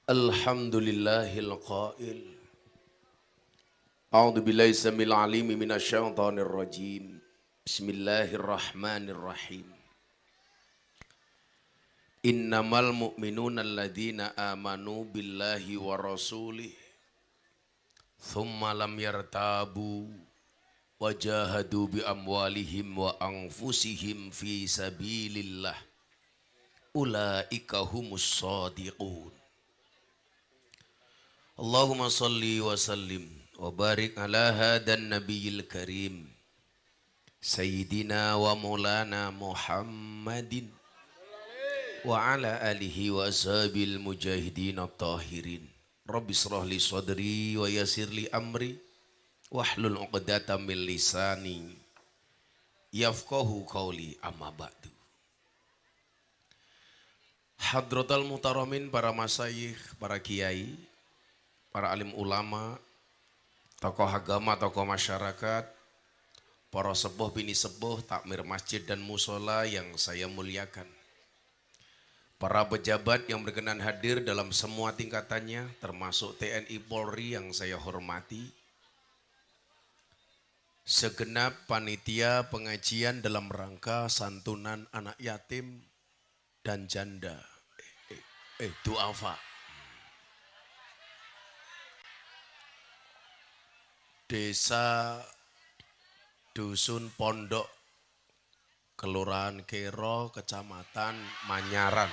Alhamdulillahil qail. A'udzu billahi samil alim minasyaitonir rajim. Bismillahirrahmanirrahim. Innamal mu'minuna alladzina amanu billahi wa rasulih thumma lam yartabu wajahadu bi amwalihim wa anfusihim fi sabilillah. Ulaika humus shadiqun. Allahumma salli wa sallim wa barik ala hadan nabiyil karim Sayyidina wa maulana Muhammadin wa ala alihi wa ashabil mujahidin at-tahirin. Rabbi shrah li sadri wa yassir li amri wahlul 'uqdatam min lisani yafqahu qawli, amma ba'du. Hadratal muhtaramin, para masyayikh, para kiai, para alim ulama, tokoh agama, tokoh masyarakat, para sepuh bini sepuh, takmir masjid dan musola yang saya muliakan. Para pejabat yang berkenan hadir dalam semua tingkatannya, termasuk TNI Polri yang saya hormati. Segenap panitia pengajian dalam rangka santunan anak yatim dan janda. Duafa. Desa Dusun Pondok, Kelurahan Kero, Kecamatan Manyaran.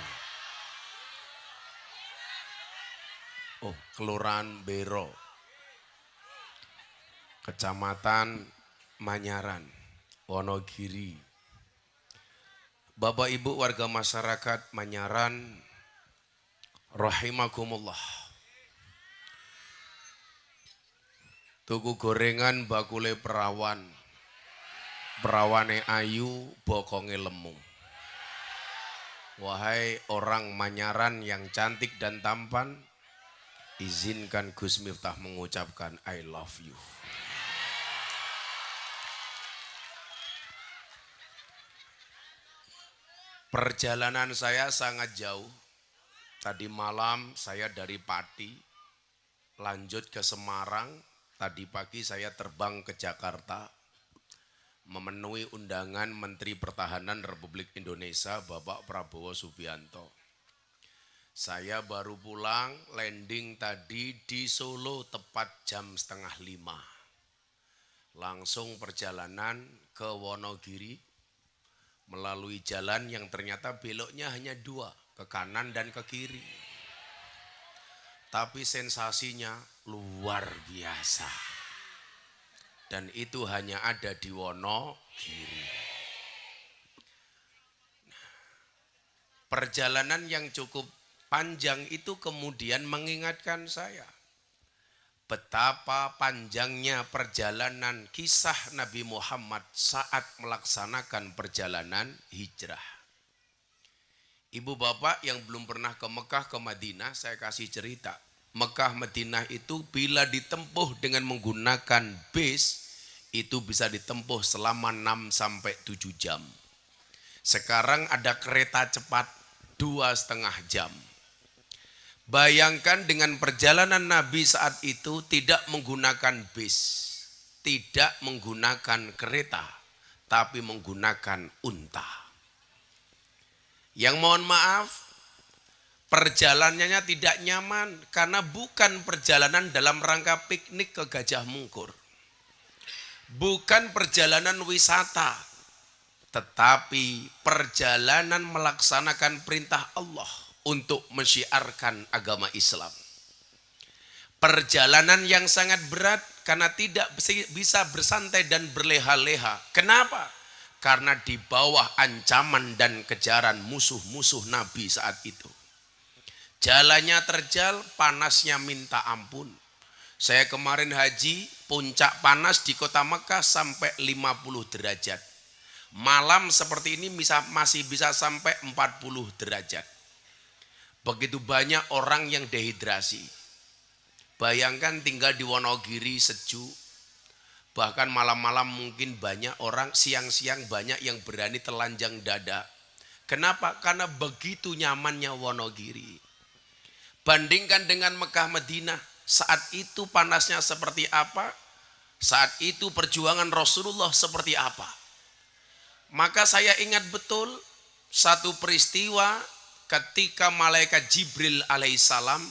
Kelurahan Bero, Kecamatan Manyaran, Wonogiri. Bapak Ibu warga masyarakat Manyaran, rahimakumullah. Tuku gorengan bakule perawan, perawane ayu, bokonge lemu. Wahai orang Manyaran yang cantik dan tampan, izinkan Gus Miftah mengucapkan I love you. Perjalanan saya sangat jauh. Tadi malam saya dari Pati, lanjut ke Semarang. Tadi pagi saya terbang ke Jakarta, memenuhi undangan Menteri Pertahanan Republik Indonesia Bapak Prabowo Subianto. Saya baru pulang, landing tadi di Solo tepat jam 4:30. Langsung perjalanan ke Wonogiri, melalui jalan yang ternyata beloknya hanya 2, ke kanan dan ke kiri. Tapi sensasinya luar biasa. Dan itu hanya ada di Wonogiri. Perjalanan yang cukup panjang itu kemudian mengingatkan saya betapa panjangnya perjalanan kisah Nabi Muhammad saat melaksanakan perjalanan hijrah. Ibu bapak yang belum pernah ke Mekah, ke Madinah, saya kasih cerita. Mekah Madinah itu bila ditempuh dengan menggunakan bis, itu bisa ditempuh selama 6-7 jam. Sekarang ada kereta cepat 2,5 jam. Bayangkan dengan perjalanan Nabi saat itu tidak menggunakan bis, tidak menggunakan kereta, tapi menggunakan unta. Yang mohon maaf, perjalanannya tidak nyaman karena bukan perjalanan dalam rangka piknik ke Gajah Mungkur. Bukan perjalanan wisata, tetapi perjalanan melaksanakan perintah Allah untuk mensyiarkan agama Islam. Perjalanan yang sangat berat karena tidak bisa bersantai dan berleha-leha. Kenapa? Karena di bawah ancaman dan kejaran musuh-musuh Nabi saat itu. Jalannya terjal, panasnya minta ampun. Saya kemarin haji, puncak panas di kota Mekah sampai 50 derajat. Malam seperti ini masih bisa sampai 40 derajat. Begitu banyak orang yang dehidrasi. Bayangkan tinggal di Wonogiri sejuk. Bahkan malam-malam mungkin banyak orang, siang-siang banyak yang berani telanjang dada. Kenapa? Karena begitu nyamannya Wonogiri. Bandingkan dengan Mekah Madinah, saat itu panasnya seperti apa, saat itu perjuangan Rasulullah seperti apa. Maka saya ingat betul satu peristiwa ketika malaikat Jibril alaihissalam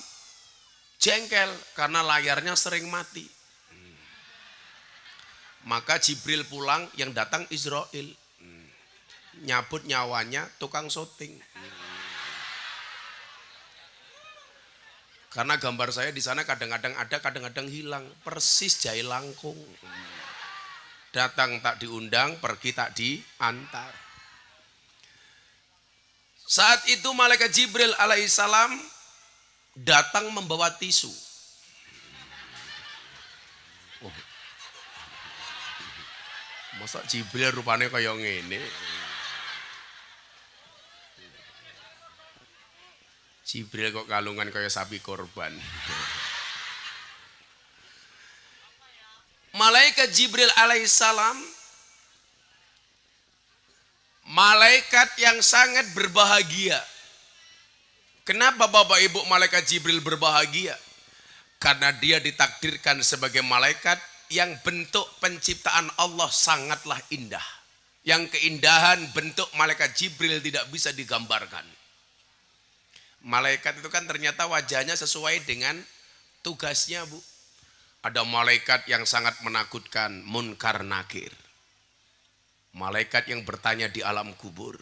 jengkel karena layarnya sering mati. Maka Jibril pulang, yang datang Israel, nyabut nyawanya tukang syuting. Karena gambar saya di sana kadang-kadang ada, kadang-kadang hilang. Persis Jai Langkung. Datang tak diundang, pergi tak diantar. Saat itu malaikat Jibril alaihissalam datang membawa tisu. Oh. Masa Jibril rupanya kayak ngene? Jibril kok kalungan kayak sapi korban. Malaikat Jibril alaihissalam, malaikat yang sangat berbahagia. Kenapa Bapak Ibu malaikat Jibril berbahagia? Karena dia ditakdirkan sebagai malaikat yang bentuk penciptaan Allah sangatlah indah. Yang keindahan bentuk malaikat Jibril tidak bisa digambarkan. Malaikat itu kan ternyata wajahnya sesuai dengan tugasnya, Bu. Ada malaikat yang sangat menakutkan, Munkar Nakir. Malaikat yang bertanya di alam kubur.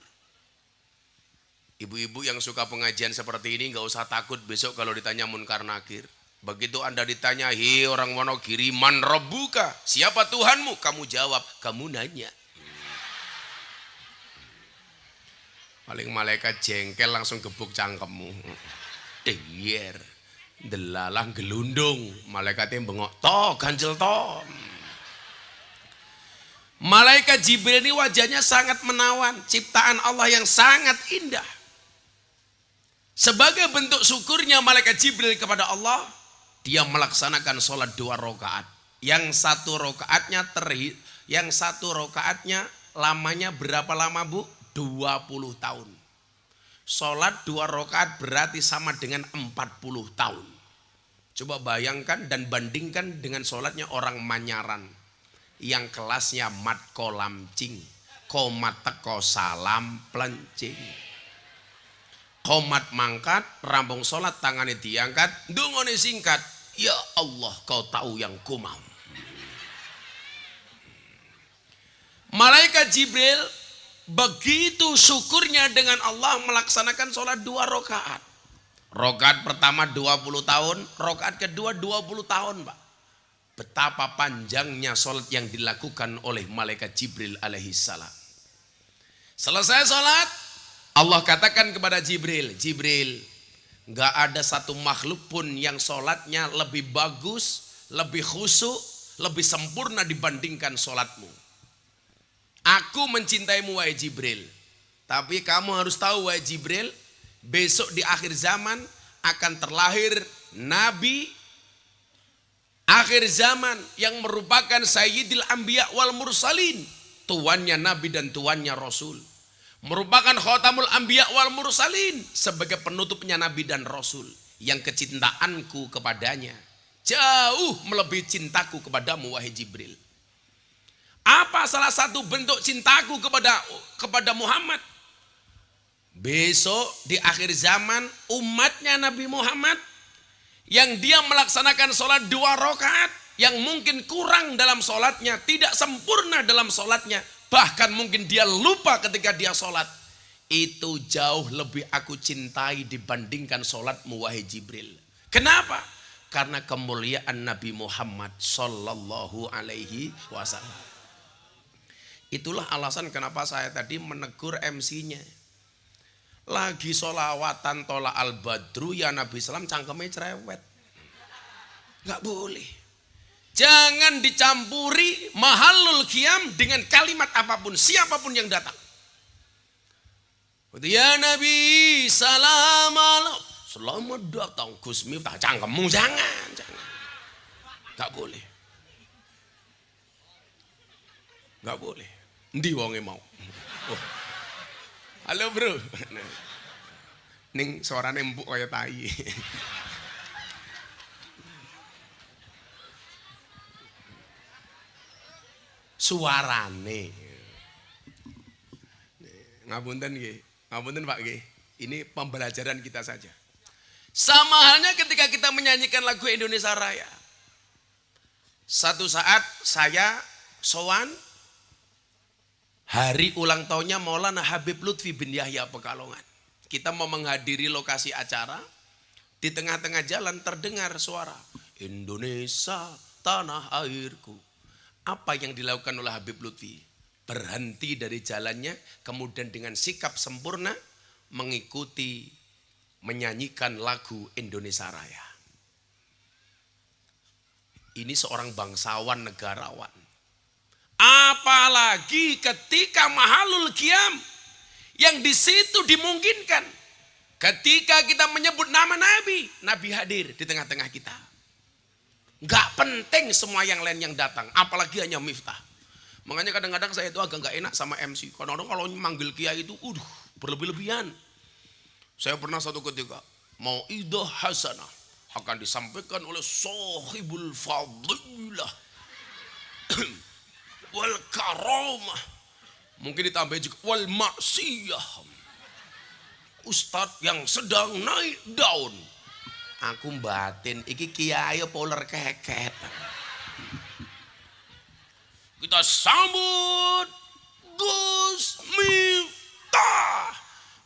Ibu-ibu yang suka pengajian seperti ini nggak usah takut besok kalau ditanya Munkar Nakir. Begitu Anda ditanya, "Hei orang Wonogiri, man rabbuka? Siapa Tuhanmu?" Kamu jawab, kamu nanya. Paling malaikat jengkel langsung gebuk cangkemmu. Deyer, delalah gelundung, malaikatnya bengok, toh ganjel toh. Malaikat Jibril ini wajahnya sangat menawan, ciptaan Allah yang sangat indah. Sebagai bentuk syukurnya malaikat Jibril kepada Allah, dia melaksanakan sholat 2 rakaat. Yang satu rakaatnya lamanya berapa lama, Bu? 20 tahun. Sholat 2 rakaat berarti sama dengan 40 tahun. Coba bayangkan dan bandingkan dengan sholatnya orang Manyaran yang kelasnya mat kolam cing, komat teko salam plencing. Komat mangkat, rambung sholat tangannya diangkat, dungone singkat, ya Allah kau tahu yang ku mau. Malaikat Jibril begitu syukurnya dengan Allah melaksanakan sholat 2 rakaat. Rakaat pertama 20 tahun, rakaat kedua 20 tahun, Pak. Betapa panjangnya sholat yang dilakukan oleh malaikat Jibril alaihissalam. Selesai sholat, Allah katakan kepada Jibril, Jibril, gak ada satu makhluk pun yang sholatnya lebih bagus, lebih khusyuk, lebih sempurna dibandingkan sholatmu. Aku mencintaimu wahai Jibril. Tapi kamu harus tahu wahai Jibril, besok di akhir zaman akan terlahir Nabi akhir zaman yang merupakan Sayyidil Anbiya wal Mursalin. Tuannya Nabi dan tuannya Rasul. Merupakan Khatamul Anbiya wal Mursalin. Sebagai penutupnya Nabi dan Rasul. Yang kecintaanku kepadanya jauh melebihi cintaku kepadamu wahai Jibril. Apa salah satu bentuk cintaku kepada Muhammad? Besok di akhir zaman umatnya Nabi Muhammad yang dia melaksanakan sholat 2 rakaat, yang mungkin kurang dalam sholatnya, tidak sempurna dalam sholatnya, bahkan mungkin dia lupa ketika dia sholat. Itu jauh lebih aku cintai dibandingkan sholatmu wahai Jibril. Kenapa? Karena kemuliaan Nabi Muhammad sallallahu alaihi wasallam. Itulah alasan kenapa saya tadi menegur MC-nya. Lagi sholawatan tola al-badru ya Nabi Islam cangkemnya cerewet. Gak boleh. Jangan dicampuri mahallul qiyam dengan kalimat apapun, siapapun yang datang. Ya Nabi salam alaikum. Selamat datang Gus Miftah. Cangkemmu jangan. Gak boleh. Gak boleh. Ndi wonge mau. Oh. Halo bro. Ning suarane empuk kaya tai. Suarane. Ngapunten nggih. Ngapunten Pak nggih. Ini pembelajaran kita saja. Sama halnya ketika kita menyanyikan lagu Indonesia Raya. Satu saat saya sowan hari ulang tahunnya Maulana Habib Lutfi bin Yahya Pekalongan. Kita mau menghadiri lokasi acara. Di tengah-tengah jalan terdengar suara Indonesia tanah airku. Apa yang dilakukan oleh Habib Lutfi? Berhenti dari jalannya, kemudian dengan sikap sempurna mengikuti menyanyikan lagu Indonesia Raya. Ini seorang bangsawan negarawan. Apalagi ketika mahalul qiyam yang di situ dimungkinkan. Ketika kita menyebut nama Nabi, Nabi hadir di tengah-tengah kita. Gak penting semua yang lain yang datang, apalagi hanya Miftah. Makanya kadang-kadang saya itu agak gak enak sama MC. Kadang-kadang kalau manggil kiai itu, berlebih-lebihan. Saya pernah satu ketika Mau'idah Hasanah akan disampaikan oleh Sohibul Fadilah wal Karamah, mungkin ditambah juga wal Maksiyah, Ustadz yang sedang naik daun. Aku batin, iki kiai poler keket. Kita sambut Gus Miftah.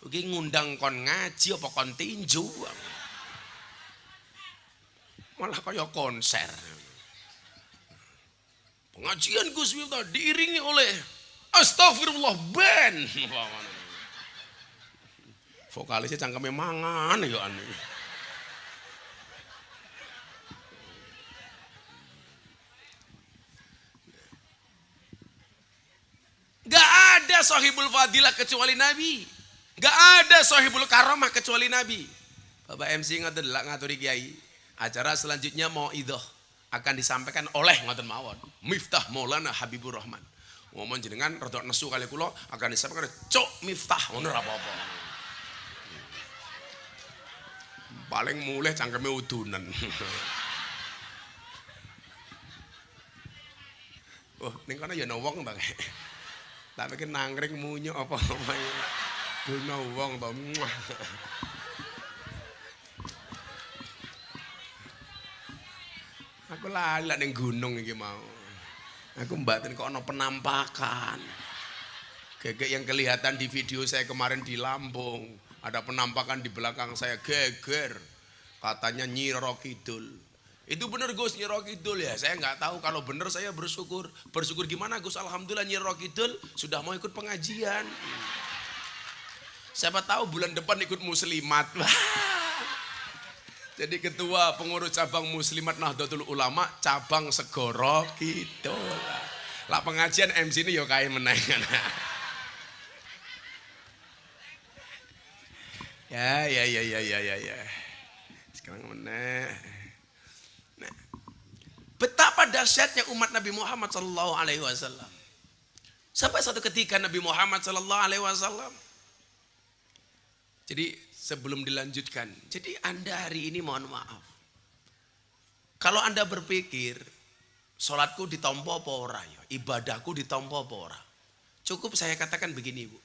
Iki ngundang kon ngaji apa kon tinju? Malah kayak konser. Pengajian Gus Miftah diiringi oleh Astagfirullah band. Vokalisnya cangkeme mangan ya aneh. Gak ada Sohibul Fadilah kecuali Nabi. Gak ada Sohibul Karamah kecuali Nabi. Bapak MC ngaturi kiai. Acara selanjutnya Mau'idah akan disampaikan oleh ngoten mawon Miftah Maulana Habibur Rahman. Ngomong jenengan rada nesu kali kula akan disampaikan Cok Miftah ngono apa-apa. Paling mulai cangkeme udunan. Oh, ning kono ya ana wong ta. Tak pikir nangkring munyuk apa-apa. Duna wong to. Aku lali ning gunung iki mau. Aku mbaten kok ana penampakan. Gegek yang kelihatan di video saya kemarin di Lampung. Ada penampakan di belakang saya geger. Katanya Nyi Roro Kidul. Itu benar Gus Nyi Roro Kidul ya. Saya nggak tahu, kalau benar saya bersyukur. Bersyukur gimana Gus? Alhamdulillah Nyi Roro Kidul sudah mau ikut pengajian. Siapa tahu bulan depan ikut muslimat. Jadi ketua pengurus cabang Muslimat Nahdlatul Ulama cabang Segoro Kidul. Lah pengajian MC ini yo kae meneh. Ya. Sekarang meneh. Nah, betapa dahsyatnya umat Nabi Muhammad sallallahu alaihi wasallam. Sampai satu ketika Nabi Muhammad sallallahu alaihi wasallam. Jadi sebelum dilanjutkan, jadi Anda hari ini mohon maaf. Kalau Anda berpikir sholatku ditampa apa ora ya, ibadahku ditampa apa ora. Cukup saya katakan begini Bu.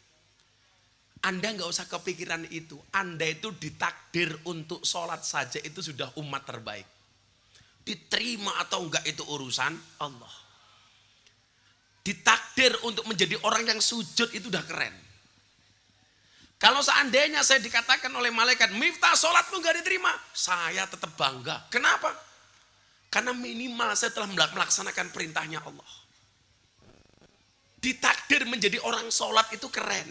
Anda nggak usah kepikiran itu. Anda itu ditakdir untuk sholat saja itu sudah umat terbaik. Diterima atau enggak itu urusan Allah. Ditakdir untuk menjadi orang yang sujud itu udah keren. Kalau seandainya saya dikatakan oleh malaikat, Miftah sholatmu gak diterima, saya tetap bangga. Kenapa? Karena minimal saya telah melaksanakan perintahnya Allah. Ditakdir menjadi orang sholat itu keren.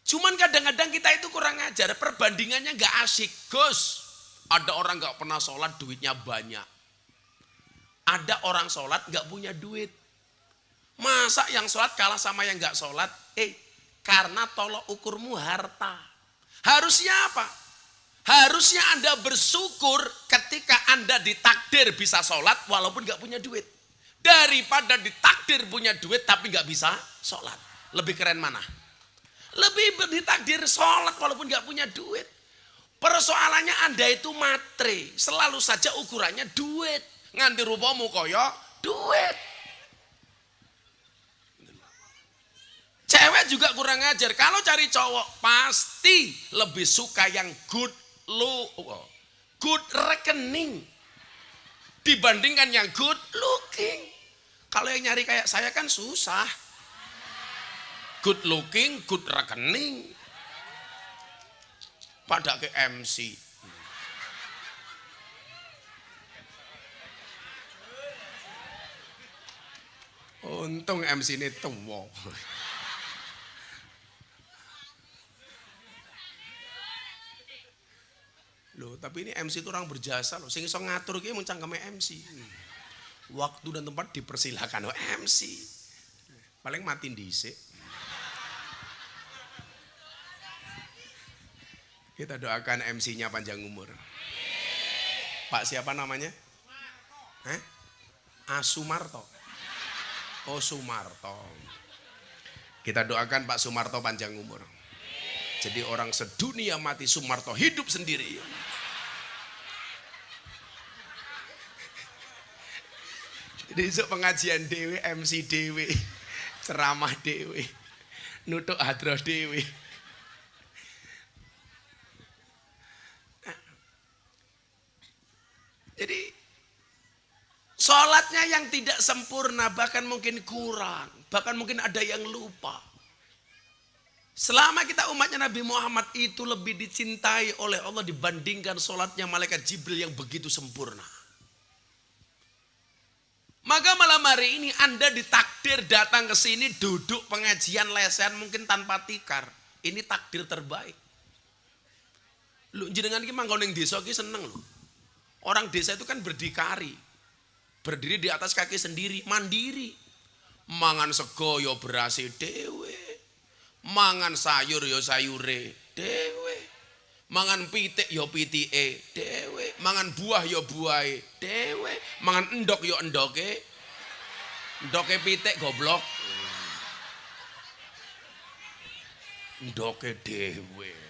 Cuman kadang-kadang kita itu kurang ajar, perbandingannya gak asik. Gus, ada orang gak pernah sholat duitnya banyak. Ada orang sholat gak punya duit. Masa yang sholat kalah sama yang gak sholat? Karena tolok ukurmu harta. Harusnya apa? Harusnya Anda bersyukur ketika Anda ditakdir bisa sholat walaupun gak punya duit. Daripada ditakdir punya duit tapi gak bisa sholat. Lebih keren mana? Lebih ditakdir sholat walaupun nggak punya duit. Persoalannya Anda itu matre, selalu saja ukurannya duit. Nganti rupamu koyo duit. Cewek juga kurang ajar. Kalau cari cowok pasti lebih suka yang good rekening dibandingkan yang good looking. Kalau yang nyari kayak saya kan susah. Good looking, good rekening. Pada ke MC. Untung MC ini tua. Loh, tapi ini MC itu orang berjasa loh. Sing iso ngatur ki mung cangkeme MC. Waktu dan tempat dipersilakan oh, MC. Paling mati dhisik. Kita doakan MC-nya panjang umur. Pak siapa namanya? Sumarto. Oh Sumarto. Kita doakan Pak Sumarto panjang umur. Jadi orang sedunia mati Sumarto hidup sendiri. Jadi besok pengajian dewe, MC dewe, ceramah dewe, nutuk hadroh dewe. Jadi sholatnya yang tidak sempurna, bahkan mungkin kurang, bahkan mungkin ada yang lupa. Selama kita umatnya Nabi Muhammad itu lebih dicintai oleh Allah dibandingkan sholatnya malaikat Jibril yang begitu sempurna. Maka malam hari ini Anda ditakdir datang ke sini duduk pengajian lesehan mungkin tanpa tikar. Ini takdir terbaik. Lu jenengan iki manggon ning desa iki seneng lho. Orang desa itu kan berdikari. Berdiri di atas kaki sendiri, mandiri. Mangan sego yo berase dhewe. Mangan sayur yo sayure dhewe. Mangan pitik yo pitike dhewe. Mangan buah yo buahe dhewe. Mangan endok yo endoke. Endoke pitik goblok. Endoke dhewe.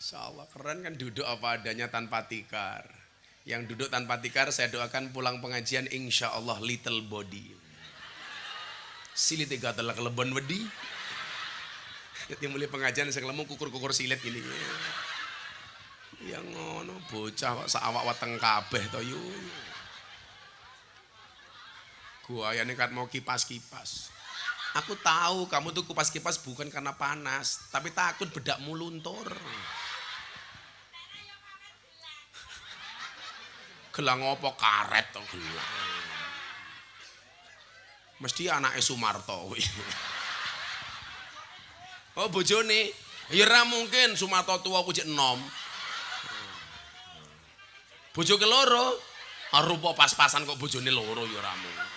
Insyaallah keren kan duduk apa adanya tanpa tikar. Yang duduk tanpa tikar saya doakan pulang pengajian insyaallah little body. Silit tiga telah kelebon wedi. Yang mulai pengajian saya kelemu kukur-kukur silit ini. Yang ngono bocah kok saawak weteng kabeh to yu. Gua ya nekat mau kipas-kipas. Aku tahu kamu tuh kipas-kipas bukan karena panas, tapi takut bedakmu luntur. Gelang apa karet to gelang. Mesti anake Sumarto. Oh bojone, ya ora mungkin Sumarto tua ku jek enom. Bojo keloro, rupa pas-pasan kok bojone loro ya ora mungkin.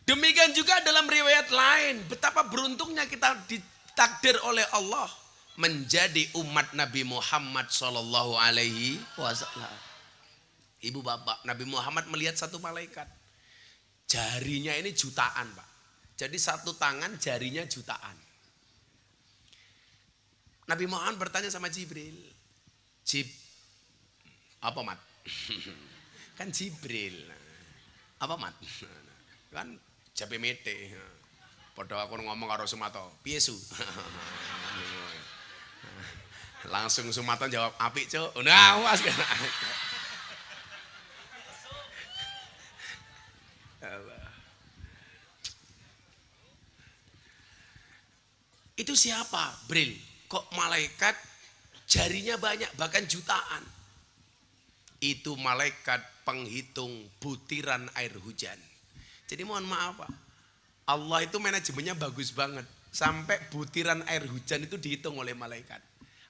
Demikian juga dalam riwayat lain, betapa beruntungnya kita ditakdir oleh Allah menjadi umat Nabi Muhammad sallallahu alaihi wasallam. Ibu bapak, Nabi Muhammad melihat satu malaikat. Jarinya ini jutaan, Pak. Jadi satu tangan jarinya jutaan. Nabi Muhammad bertanya sama Jibril. Apa mat? Kan Jibril. Apa mat? Kan jabe mete. Padha aku ngomong karo Sumato, piye Su? Langsung Sumato jawab, apik Cuk. Nah, was kan. Itu siapa? Bril. Kok malaikat jarinya banyak bahkan jutaan? Itu malaikat penghitung butiran air hujan. Jadi mohon maaf Pak. Allah itu manajemennya bagus banget. Sampai butiran air hujan itu dihitung oleh malaikat.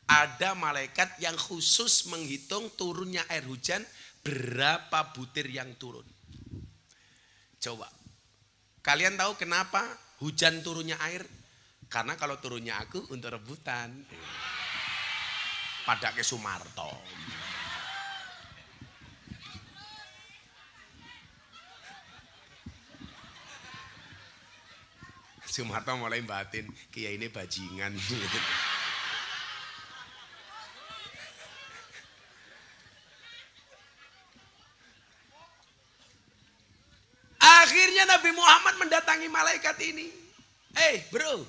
Ada malaikat yang khusus menghitung turunnya air hujan berapa butir yang turun. Coba. Kalian tahu kenapa hujan turunnya air? Karena kalau turunnya aku untuk rebutan. padake Sumarto. Sumarto mulai batin, kiai ini bajingan. Akhirnya Nabi Muhammad mendatangi malaikat ini. Bro,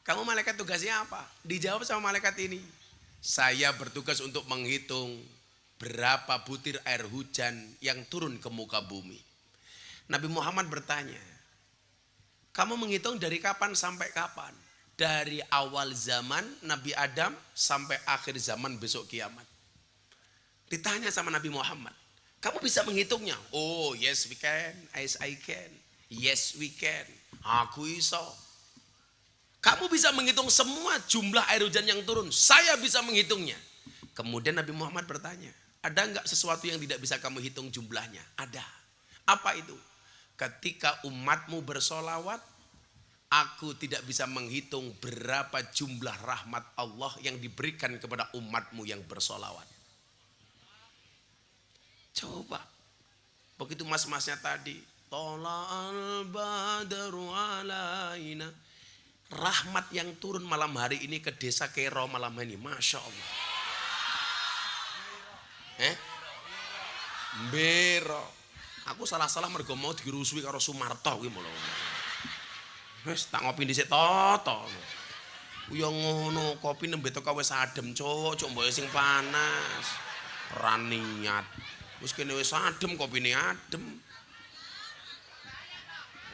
kamu malaikat tugasnya apa? Dijawab sama malaikat ini, saya bertugas untuk menghitung berapa butir air hujan yang turun ke muka bumi. Nabi Muhammad bertanya, kamu menghitung dari kapan sampai kapan? Dari awal zaman Nabi Adam sampai akhir zaman besok kiamat. Ditanya sama Nabi Muhammad, kamu bisa menghitungnya? Oh yes we can, yes I can, yes we can, aku iso. Kamu bisa menghitung semua jumlah air hujan yang turun? Saya bisa menghitungnya. Kemudian Nabi Muhammad bertanya, ada enggak sesuatu yang tidak bisa kamu hitung jumlahnya? Ada. Apa itu? Ketika umatmu bersolawat, aku tidak bisa menghitung berapa jumlah rahmat Allah yang diberikan kepada umatmu yang bersolawat. Coba, begitu mas-masnya tadi, Tola'al badru alaina, rahmat yang turun malam hari ini ke desa Kero malam ini, Masya Allah. Bero. Aku salah-salah mergo mau dirusui karo Sumarto kuwi lho. Wis tak ngopi dhisik toto. Yo ngono, kopi nembe teko wis adem, cuk mbok sing panas. Ora niat. Wis kene wis adem, kopine adem.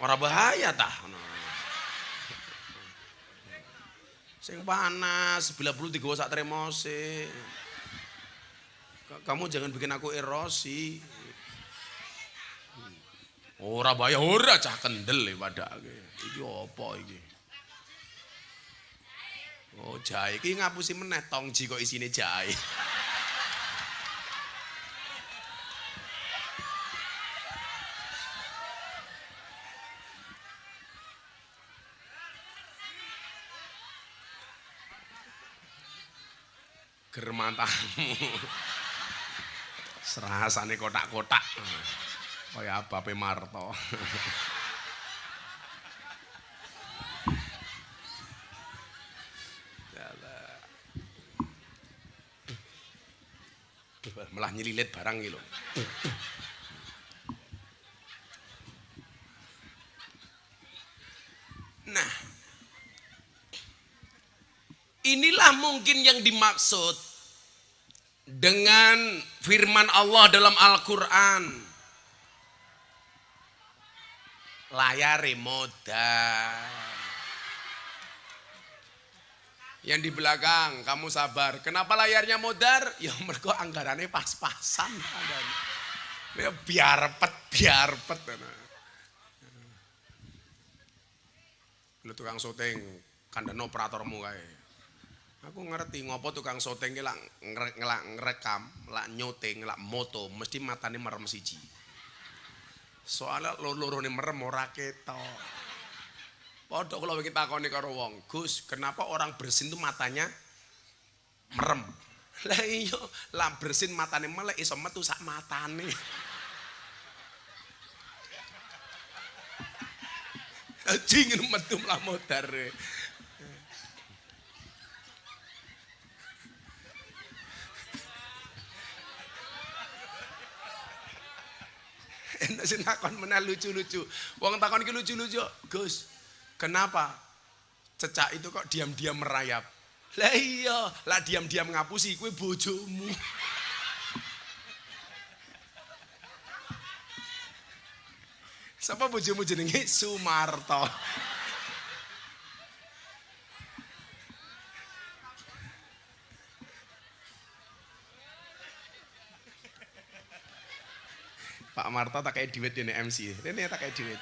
Ora bahaya tah. Sing panas, bila perlu digawa sak tremose. Kamu jangan bikin aku erosi. Ora bahaya, ora cah kendel padake. Iki apa iki? Oh, jahe iki ngapusi meneh tongji kok isine jahe. Germatamu. Serasane kotak-kotak. Kaya abape Marto. Malah nyelilit barang iki lho. Nah, inilah mungkin yang dimaksud dengan firman Allah dalam Al-Quran. Layare modal. Yang di belakang kamu sabar. Kenapa layarnya modar? Ya mergo anggarannya pas-pasan. Ya biar pet. Lu tukang syuting, kandhane operatormu kae. Aku ngerti ngopo tukang syuting ki lak ngrekam, lak nyuting, lak moto mesti matane merem siji. Soalnya loro-lorone merem ora ketok. Padha kula iki takoni karo wong, Gus, kenapa orang bersin itu matanya merem? Lah iya, lah bersin matane melek iso metu sak matane. Jingin metu lah modar. Enak sing takon meneh lucu-lucu. Wong takon iki lucu-lucu, Gus. Kenapa cecak itu kok diam-diam merayap? Lah iya, lah diam-diam ngapusi kuwi bojomu. Sapa bojomu jenenge? Sumarto. Pak Marto tak kayak duit ini MC. Ini tak kayak duit.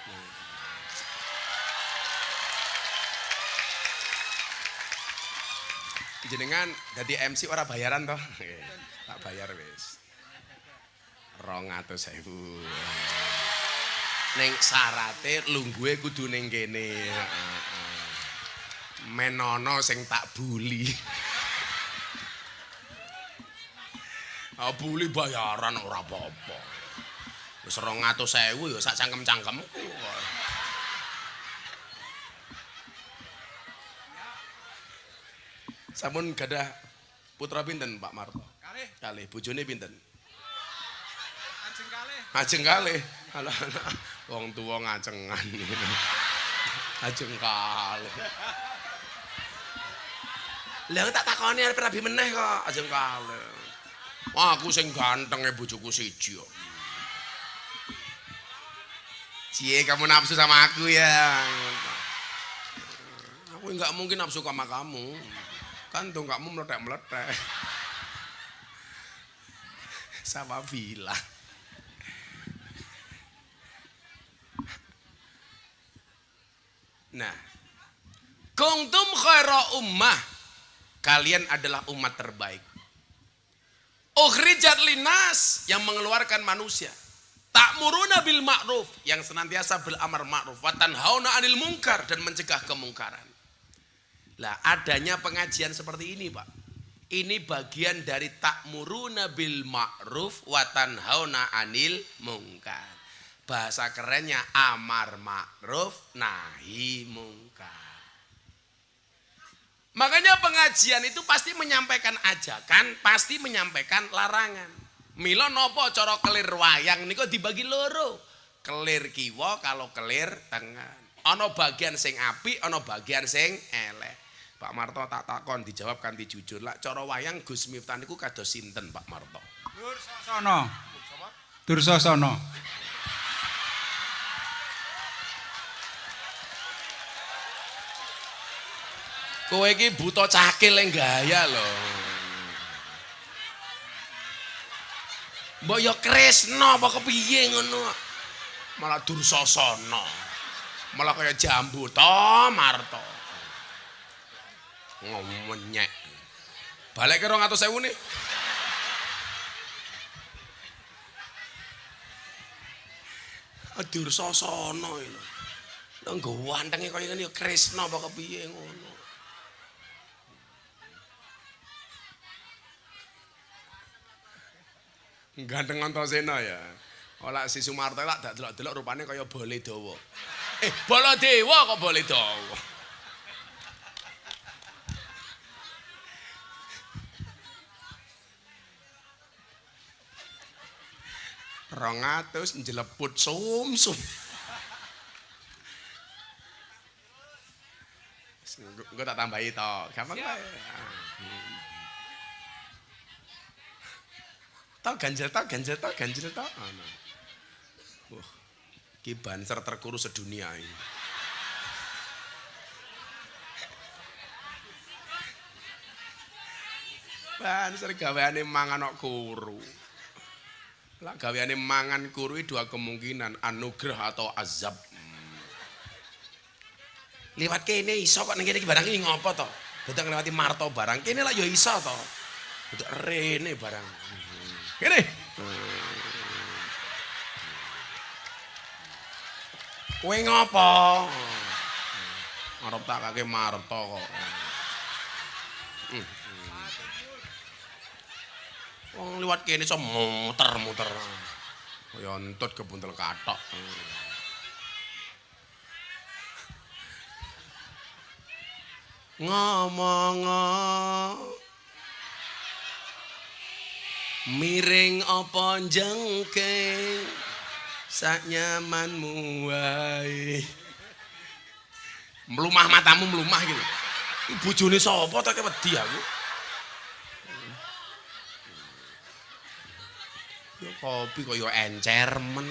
Jenengan jadi MC ora bayaran toh? Tak bayar wis. 200.000. Ning syarate lungguhe kudu ning kene. Menono sing tak buli. Buli bayaran ora apa-apa. Wis 200.000 ya sak cangkem-cangkemku. Sampun gadah putra pinten Pak Marto? Kalih. Bojone pinten? Ajeng kalih. Alah-alah wong tuwa ngacengan. Ajeng kalih. Lah tak takoni arep rabi meneh kok, ajeng kalih. Wah, aku sing gantenge bojoku siji kok. Cie, kamu nafsu sama aku ya. Aku enggak mungkin nafsu sama kamu. Kan kamu meletek-meletek. Sama bilang. Nah, kuntum khaira ummah, kalian adalah umat terbaik. Ukhrijat linas, yang mengeluarkan manusia. Ta'muruna bil ma'ruf, yang senantiasa beramar ma'ruf, wa tanhauna 'anil munkar, dan mencegah kemungkaran. Lah, adanya pengajian seperti ini, Pak. Ini bagian dari ta'muruna bil ma'ruf wa tanhauna 'anil munkar. Bahasa kerennya amar ma'ruf nahi munkar. Makanya pengajian itu pasti menyampaikan ajakan, pasti menyampaikan larangan. Mila nopo cara kelir wayang niku dibagi loro. Kelir kiwa kalau kelir tengen. Ana bagian sing apik, ana bagian sing elek. Pak Marto tak takon dijawab kanthi jujur. Lah cara wayang Gus Miftah niku kados sinten Pak Marto? Dursasana. Dursasana. Kowe iki buta cakil ning gaya lho. Mbok yo Kresna apa kepiye ngono? Malah Dursasana. Malah kaya jambu to Marto. Ngomenyek. Balik ke 200.000 nih. Dursasana lho. Lho nggo wantenge kaya ngene ya Kresna apa kepiye ngono. Ganteng Antasena ya. Ola si Sumarto lak dak delok-delok rupane kaya bole dawa. Baladewa kok bole dawa. Rongatus njeleput sumsum. Gue tak tambahi to, gampang bae. Ganjel to. Wah, ki banser terkurus sedunia ini. Banser gaweane mangan kok kuru. Lah gaweane mangan kuru dua kemungkinan, anugerah atau azab. Liwat kene iso kok ning kene iki barang iki ngopo to? Boten nglewati Marto barang kene lah ya iso to. Boten rene barang. Kene. Kowe ngopo? Arep tak kake Marto kok. Wong liwat kene iso muter-muter. Kaya entut kebuntel kathok. Ngomong miring apa jengking sak nyamanmu wae. Mlumah matamu mlumah gitu. Iki bojone sapa to wedi aku? Ya kopi kaya encer men.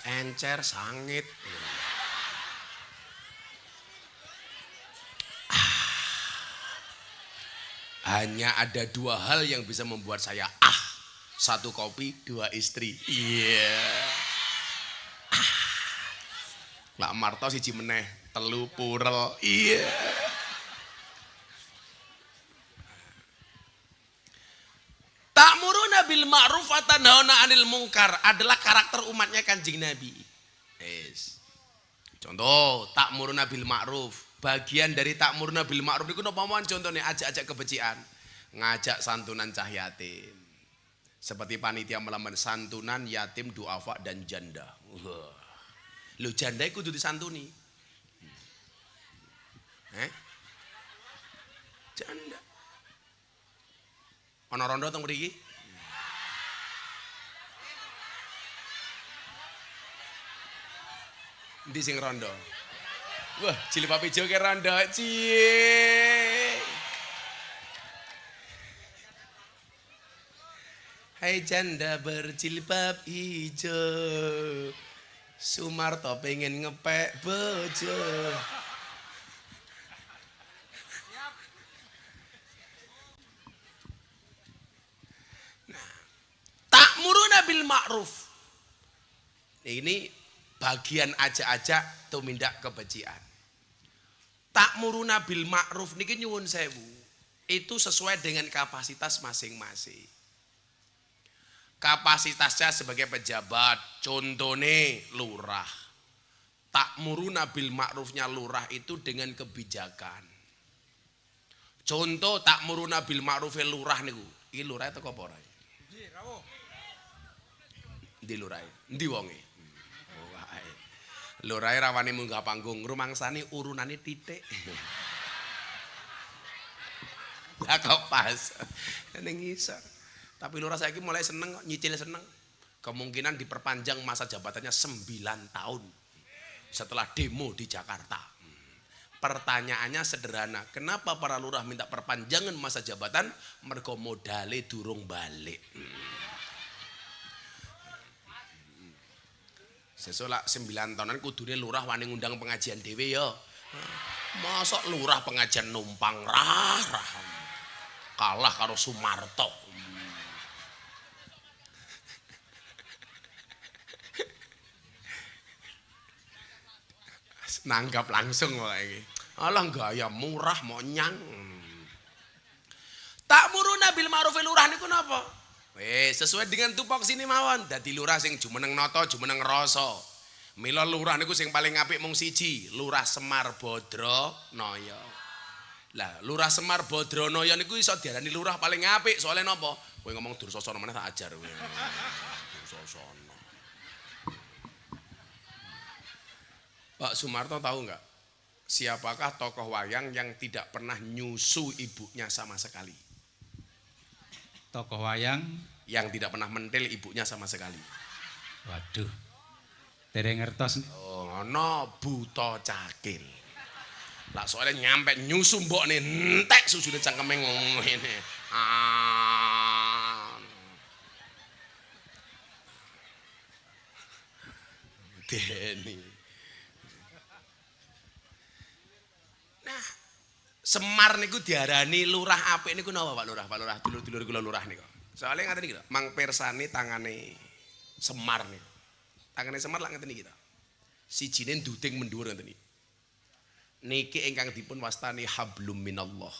Encer sangit. Hanya ada dua hal yang bisa membuat saya satu kopi, dua istri. Iya. Lah Marto siji meneh, telu purel. Iya. Ta'muruna bil ma'ruf wa tanhauna 'anil munkar adalah karakter umatnya Kanjeng Nabi. Yes. Contoh, ta'muruna bil ma'ruf. Bagian dari ta'muruna bil ma'ruf niku napa mawon contone ajak-ajak kebecikan, ngajak santunan cah yatim. Seperti panitia melaman santunan yatim, duafa dan janda. Lho janda iku kudu disantuni. Janda. Ana rondo teng mriki? Ndi sing rondo? Wah, jilbab ijo ke rondo, cie. Hai janda berjilbab hijau, Sumarto pengen ngepek bojo. Nah, ta'muruna bil ma'ruf. Ini bagian ajak-ajak tumindak kebecikan. Ta'muruna bil ma'ruf niki nyuwun sewu. Itu sesuai dengan kapasitas masing-masing. Kapasitasnya sebagai pejabat, contone lurah. Ta'muruna bil ma'rufnya lurah itu dengan kebijakan. Contoh ta'muruna bil ma'rufnya lurah niku. Iki lurah teko apa ora? Ndi lurah? Ndi wonge? Lurah rawane munggah panggung, rumangsane urunane titik. Ya kok pas. Ning ngisor. Tapi lurah saiki mulai seneng kok, nyicil seneng. Kemungkinan diperpanjang masa jabatannya 9 tahun. Setelah demo di Jakarta. Pertanyaannya sederhana, kenapa para lurah minta perpanjangan masa jabatan? Mergo modale durung balik. Sesolak 9 tahunan kudune lurah wani ngundang pengajian dhewe ya. Mosok lurah pengajian numpang rah. Kalah karo Sumarto. Nanggap langsung kok iki. Alah gaya murah mau nyang. Ta'muruna bil ma'ruf lurah niku napa? Sesuai dengan tupoksi ini mawon. Dadi lurah sing jumeneng nata, jumeneng rasa. Mila lurah niku sing paling apik mung siji, Lurah Semar Badranaya. Lah, Lurah Semar Badranaya niku iso diarani lurah paling apik, soalnya napa? Kowe ngomong Dursasana meneh tak ajar kowe. Dursasana. Pak Sumarto tahu nggak? Siapakah tokoh wayang yang tidak pernah nyusu ibunya sama sekali? Tokoh wayang yang tidak pernah mentil ibunya sama sekali. Waduh. Dereng ngertos. Oh, ngono Buta Cakil. Lah soalnya nyampe nyusu mbokne entek susune cangkeme ngono ngene. Deni. Nah, Semar niku diarani lurah apik niku napa Pak Lurah? Pak Lurah, dulur-dulur kula lurah niku. Soalnya ngaten iki lho, Mang Persani tangane Semar niku. Tangane Semar lak ngeten iki to. Sijine nduding mendhuwur ngeten iki. Niki ingkang dipun wastani hablum minallah.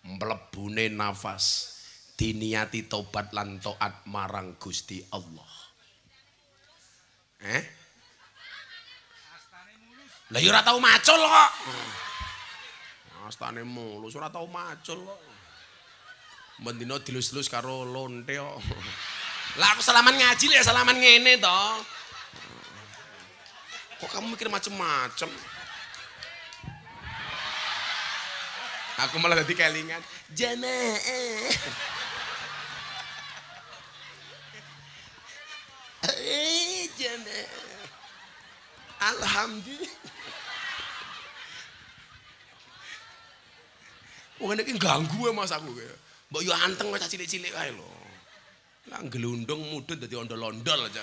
Mlebune nafas diniati tobat lan taat marang Gusti Allah. Lah ya ora tau macul kok. Astane mulus ora tau macul kok. Mendino dilus-lus karo lonte kok. Lah aku salaman ngaji ya salaman ngene to. Kok kamu mikir macem-macem? Aku malah dadi kelingan. Jamaah. Jamaah. Alhamdulillah. Wong iki ganggu Mas aku kaya. Mbok yo anteng kok cilik-cilik kae lho. Lah gelundung mudhun dadi ondol-ondol aja.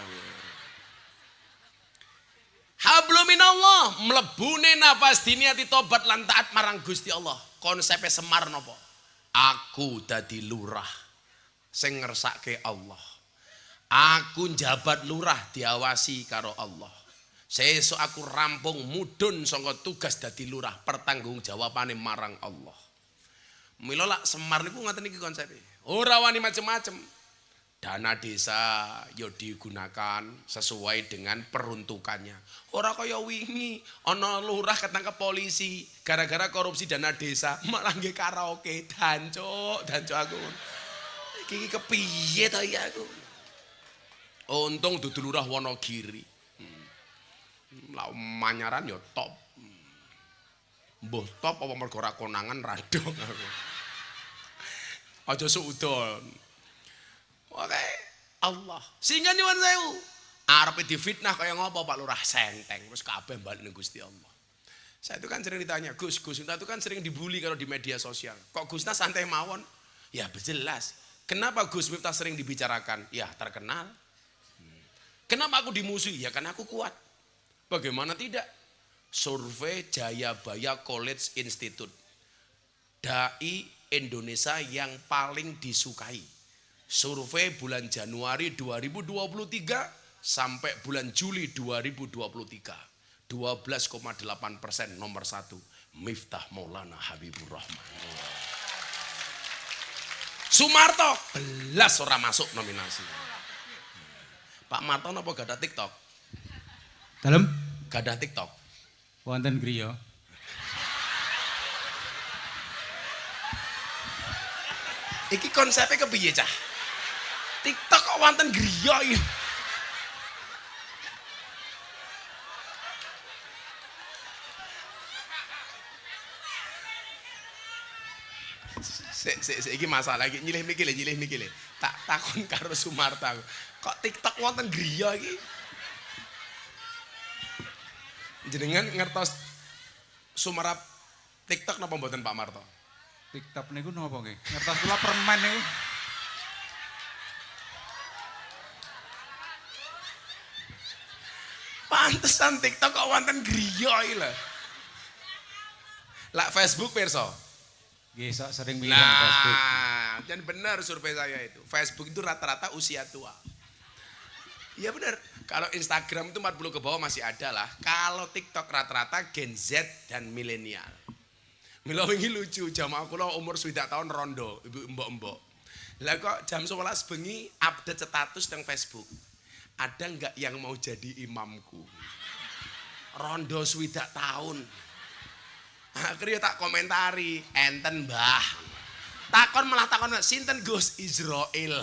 Hablum minallah, mlebune nafas diniati tobat lan taat marang Gusti Allah. Konsepe Semar napa? Aku dadi lurah sing ngersake Allah. Aku njabat lurah diawasi karo Allah. Sesuk aku rampung mudhun saka tugas dadi lurah, pertanggungjawabane marang Allah. Mila lak Semar niku ngoten iki konsepe. Ora wani macem-macem. Dana desa yo digunakan sesuai dengan peruntukannya. Ora kaya wingi ana lurah ketangkep polisi gara-gara korupsi dana desa, malah nggih karaoke. Dancuk aku. Iki kepiye to ya aku. Untung dudu lurah Wonogiri. Lah manyaran yo top. Mbuh top apa mergo ora konangan radong aku. Aja suudon. Oke, Allah. Sehingga nyuwun sewu. Arepe difitnah kaya ngopo Pak Lurah senteng terus kabeh balik ning Gusti Allah. Saya itu kan sering ditanya, Gus, kita itu kan sering dibully kalau di media sosial. Kok Gusna santai mawon? Ya jelas. Kenapa Gus Miftah sering dibicarakan? Ya terkenal. Kenapa aku dimusuhi? Ya karena aku kuat. Bagaimana tidak? Survei Jayabaya College Institute. Dai Indonesia yang paling disukai. Survei bulan Januari 2023 sampai bulan Juli 2023. 12,8% nomor 1 Miftah Maulana Habibur Rahman. Sumarto belas orang masuk nominasi. Pak Marto napa gadah TikTok? Dalem Gadah TikTok. wonten griya. Iki konsepnya kepiye cah? TikTok kok wonten griya iki. Iki masalah iki nyilih mikile. Tak takon karo Sumarta. Kok TikTok wonten griya iki? Jenengan ngertos sumerap TikTok napa mboten Pak Marto? TikTok niku napa nggih? Ngertos kula permen niku. Pantesan TikTok kok wonten griya iki lho. Lah Facebook pirsa. Nggih sok sering mireng Facebook. Nah, dan benar survei saya itu. Facebook itu rata-rata usia tua. Iya benar. Kalau Instagram itu 40 ke bawah masih ada lah. Kalau TikTok rata-rata Gen Z dan milenial. Mila wingi lucu, jamaah kula umur 7 tahun rondo, ibu mbok-mbok. Lah kok jam 11 bengi update status teng Facebook. Ada enggak yang mau jadi imamku? Rondo 7 tahun. Akhirnya tak komentari, enten Mbah. Malah takon sinten Gus Israel.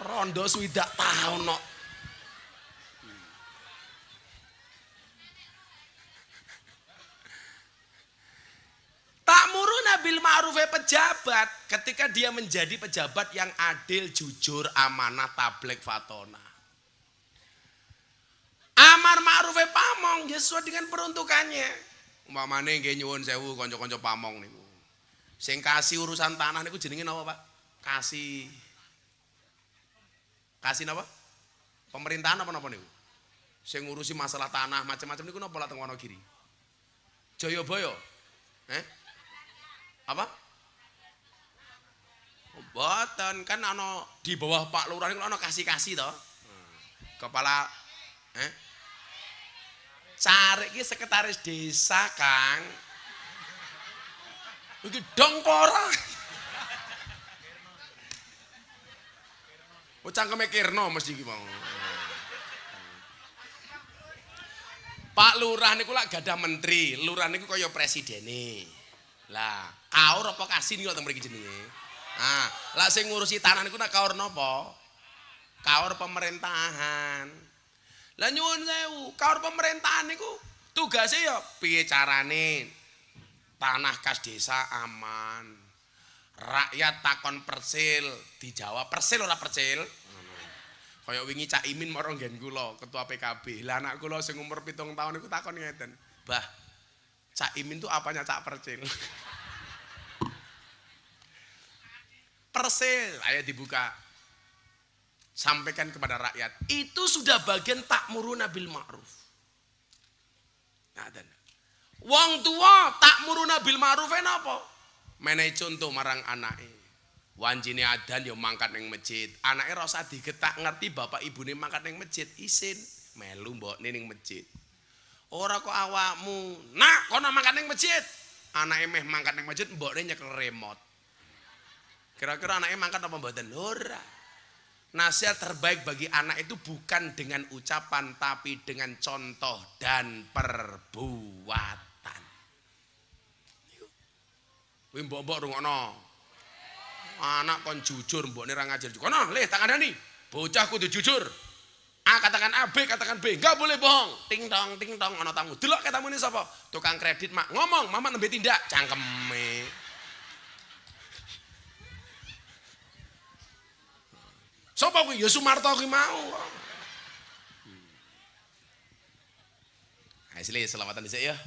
Rondo 7 tahun kok. Ta'muruna bil ma'rufi pejabat ketika dia menjadi pejabat yang adil, jujur, amanah, tabligh, fatona. Amar ma'rufi pamong sesuai dengan peruntukannya. Umpamane nggih nyuwun sewu kanca-kanca pamong niku. Sing kasih urusan tanah niku jenenge napa, Pak? Kasih napa? Pemerintahan apa napa niku? Sing ngurusi masalah tanah macam-macam niku napa teng Wonogiri? Jayabaya. Apa? Mboten, kan ana di bawah Pak Lurah niku ana kasih-kasih to. Kepala Carik iki sekretaris desa, Kang. Iki dong ora. Oh cangkeme Kirno mesti iki mau. Pak Lurah niku lak gadah menteri, lurah niku kaya presidene. Lah, kaur apa kasih niku teng mriki jenenge. Nah, lah sing ngurusi tanah niku nak kaur napa? Kaur pemerintahan. Lah nyuwun sewu, kaur pemerintahan niku tugase ya piye carane tanah kas desa aman. Rakyat takon persil, dijawab persil ora persil. Kaya wingi Cak Imin marang nggen kula, ketua PKB. Lah anak kula sing umur 7 tahun niku takon ngeten, "Mbah, Cak Imin tuh apanya Cak Percil?" Persil, ayo dibuka. Sampaikan kepada rakyat. Itu sudah bagian ta'muruna bil ma'ruf. Ngaten. Wong tua ta'muruna bil ma'ruf napa? Menehi contoh marang anake. Wancine adan ya mangkat ning masjid. Anake ora usah digetak ngerti bapak ibune mangkat ning masjid, isin melu mbokne ning masjid. Ora kok awakmu, "Nak, kono mangkat ning masjid." Anake meh mangkat ning masjid, mbokne nyekel remote. Kira-kira anaknya mangkat apa mboten? Ora. Nasihat terbaik bagi anak itu bukan dengan ucapan tapi dengan contoh dan perbuatan. Kuwi mbok-mbok rungokno. Anak kon jujur mbokne ra ngajar. Kono, le tak kandhani. Bocah kudu jujur. A katakan A, B katakan B, enggak boleh bohong. Ting tong ana tamu. Delok ke tamune sapa? Tukang kredit, Mak. Ngomong, Mama nembe tindak, cangkeme. Sapa kuwi? Ya Sumarto kuwi mau. Ayo sile selawatan dhisik ya.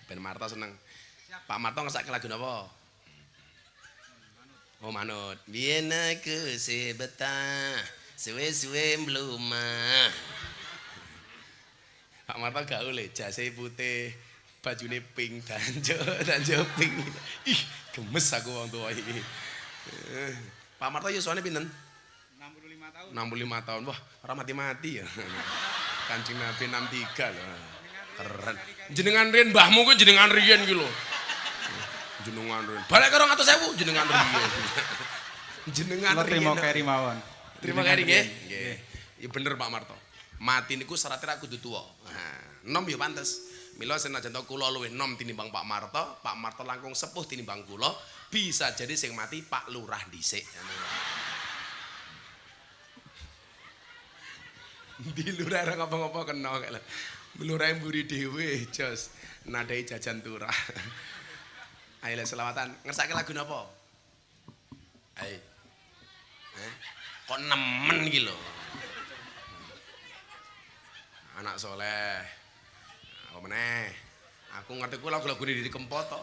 Ben Marto seneng. Pak Marto ngesake lagu napa? Oh manut. Biyen aku sebetah suwe-suwe mlumah. Pak Marto gaul le, jase putih, bajune pink, danjo pink. Ih, gemes aku wong tuwa iki. Pak Marto yuswane pinten? 65 tahun. 65 tahun. Wah, ora mati-mati ya. Kanjeng Nabi 63 loh. Keren. Jenengan riyen mbahmu kuwi jenengan riyen ki lho. Jenengan riyen. Balik karo 100.000 jenengan riyen. Jenengan riyen. Terima keri mawon. Terima kasih nggih. Nggih. Ya bener Pak Marto. Mati niku syaratnya kudu tuwa. Nah, nom ya pantes. Mila senajan to kula luwih nom tinimbang Pak Marto langkung sepuh tinimbang kula, bisa jadi sing mati Pak Lurah dhisik. Di lurah ora ngapa-ngapa kena kok. Lurah mburi dhewe jos nadai jajan turah. Ayo selawatan. Ngersake lagu napa? Ayo. Kok nemen iki lho. Anak soleh. Apa meneh? Aku ngerti ku lagu-lagu Didi Kempot to.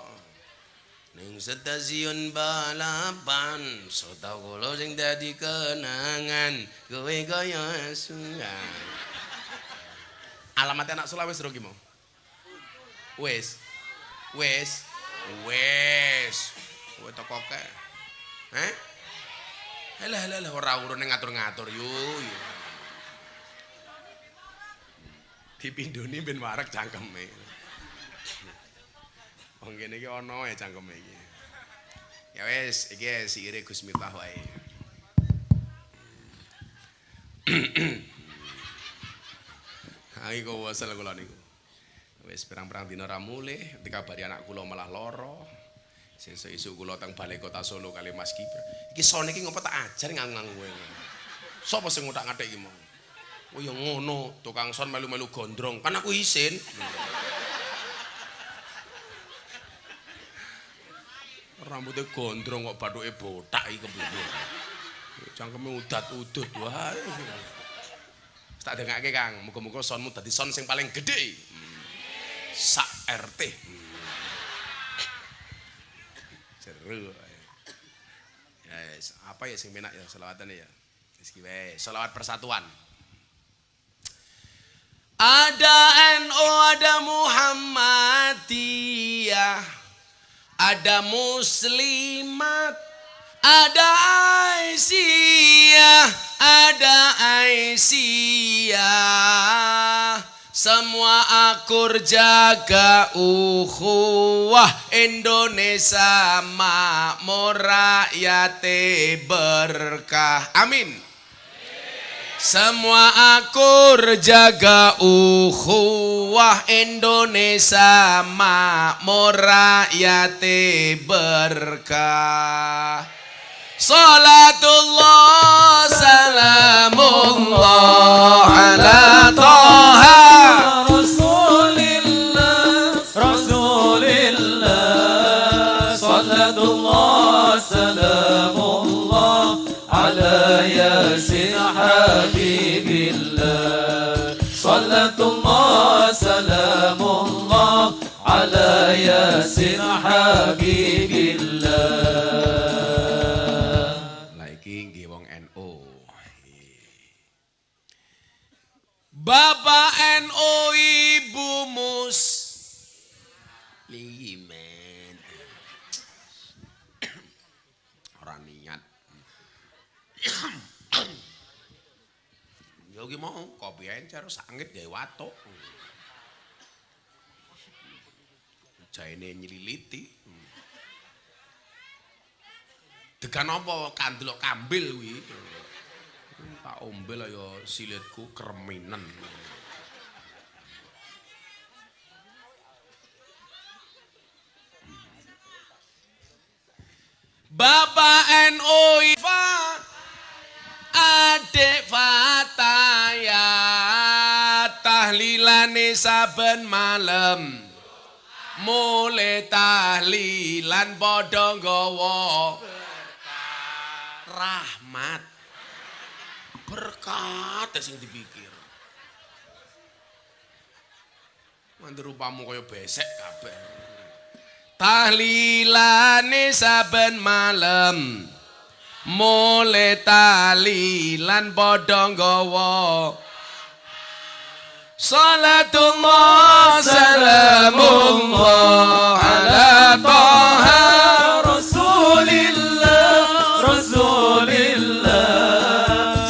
Ning stasiun balapan, sota kula sing dadi kenangan, kowe kaya sungai. Alamat anak soleh wis ki mau. Wis. Kowe teko ke. Halah ora urune ngatur-ngatur yo. Dipindhoni ben wareg cangkeme. Wong kene iki ana ya cangkeme iki. Ya wis, iki sikire Gus Miftah wae. Ayo kok wasal kula niku. Wis pirang-pirang dina ra mulih, dikabari anak kula malah lara. Sesuk isuk kula teng Balai Kota Solo kali Mas Gibran. Iki sone iki ngopo tak ajar ngang-ngang kowe. Sapa sing ngotak-ngatik iki mau? Oh ya ngono, tukang son melu-melu gondrong. Kan aku isin. Rambutnya gondrong kok bathuke botak iki kepriye. Cangkeme udat-udut wae. Tak dengake Kang, muga-muga sonmu dadi son sing paling gedhe. Sak RT. Seru. Ya yes. Apa ya sing penak ya selawatan ya. Wis ki wae, selawat persatuan. Ada NU, ada Muhammadiyah, ada Muslimat, ada Aisyah, ada Aisyah. Semua akur jaga ukhuwah Indonesia makmur rakyat berkah. Amin. Semua akur jaga ukhuwah Indonesia makmur rakyat berkah. Salatullah salamullah ala Toha Rasulillah Salatullah salamullah ala Yasin Habibillah Salatullah salamullah ala Yasin Habibillah. Bapak NU, Ibu Muslimin. Ora niat. Yo ki mau kopi encer sangit gawe watuk. Jaene nyililiti. Degan apa kandelok kambil kuwi. Tak ombel ya silitku kreminen. Bapak NU Ifa adik Fataya tahlilane saben malam mulai tahlilan padha nggawa rahmat berkat sing dipikir mandur rupamu kaya besek kabeh tahlilane saben malam mulai tahlilan padha nggawa salatullah salamullah ala taha rasulillah rasulillah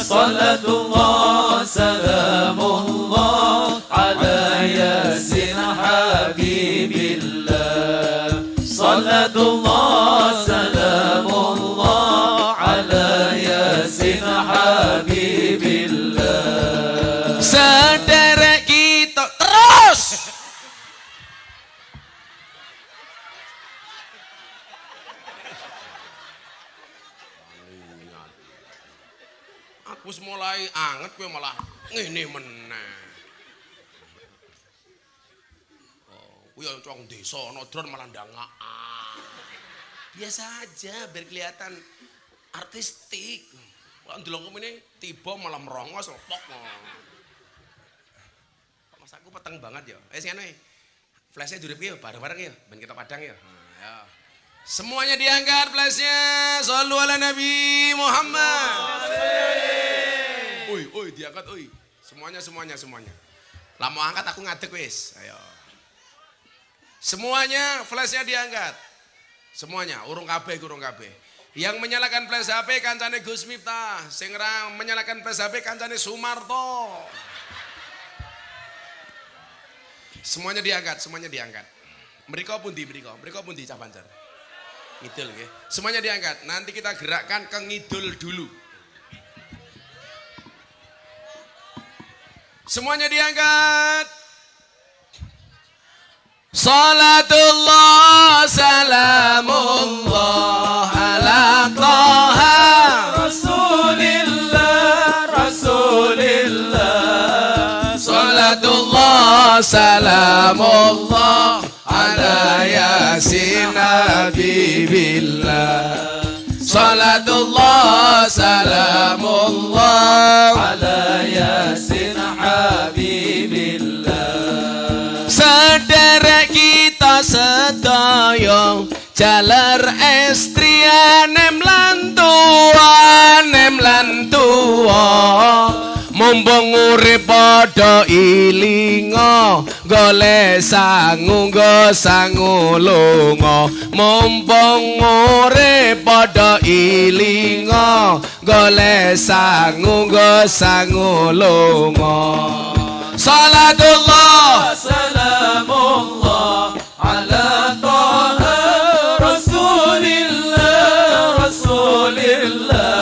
salatullah salamullah ala yasin habibillah salatullah salamullah ala yasin habibillah. Sederek kita terus aku mulai anget kowe malah ngene meneh. Kuwi ya wong desa ana dron malah ndangakan. Biasa aja biar kelihatan artistik. Kalau ndelok ngene tiba malah merongos lepok. Mas aku peteng banget ya. Sing anu flashnya durip ya bareng-bareng ya ben kita padang ya. Ya. Semuanya diangkat flashnya. Shallu ala Nabi Muhammad. Oi diangkat oi. Semuanya. Lah mau angkat aku ngadeg wis. Ayo. Semuanya flashnya diangkat. Semuanya, urung kabeh. Yang menyalakan flash HP kancane Gus Miftah, sing menyalakan flash HP kancane Sumarto. Semuanya diangkat. Mereka pundi Cah Banjar. Ngidul nggih. Semuanya diangkat. Nanti kita gerakkan ke ngidul dulu. Semuanya diangkat. Salatullah salamullah ala taha rasulillah rasulillah salatullah salamullah ala yasin habibillah salatullah salamullah ala yasin habibillah. Sederek kita sedaya jalar estriane mlantua mumpung urip padha ilinga golek sangu lunga mumpung urip padha ilinga golek sangu lunga salatullah salamullah ala taha rasulillah rasulillah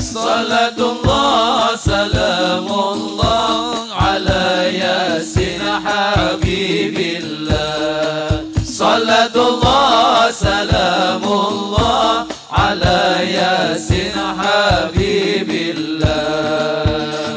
salatullah salamullah ala yasin habibillah salatullah salamullah ala yasin habibillah.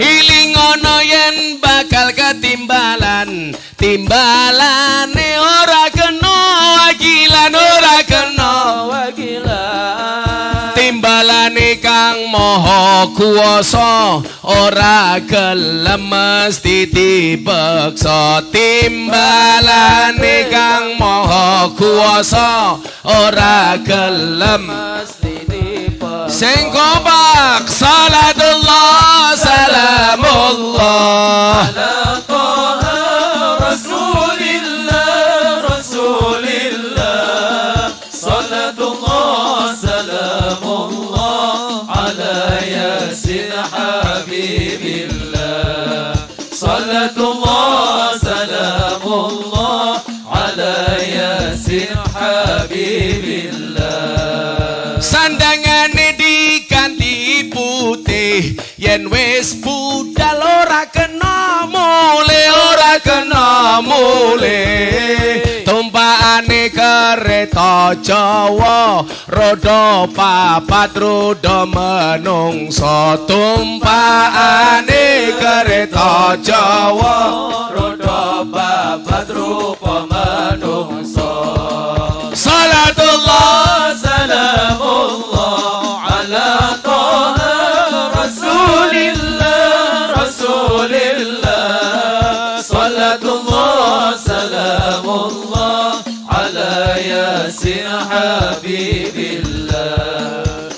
Iling ana yen bakal ketimbalan timbalane ora kena wakilan ora kena wakilan timbalane kang maha kuwasa ora gelem mesti dipeksa timbalane kang maha kuwasa ora gelem mesti dipeksa sing kompak salatullah salamullah ala taha rasulillah rasulillah salatullah salamullah ala yasin habibillah salatullah salamullah ala yasin habibillah. Sandangan yen wis budal ora kena mule, ora kena mule. Tumpakane kereta Jawa roda papat roda menungso. Tumpakane kereta Jawa roda papat rupa menungso. Salatullah Salamullah ala Taha Rasulillah, Rasulillah. Salatullah salamullah ala Yasin Habibillah.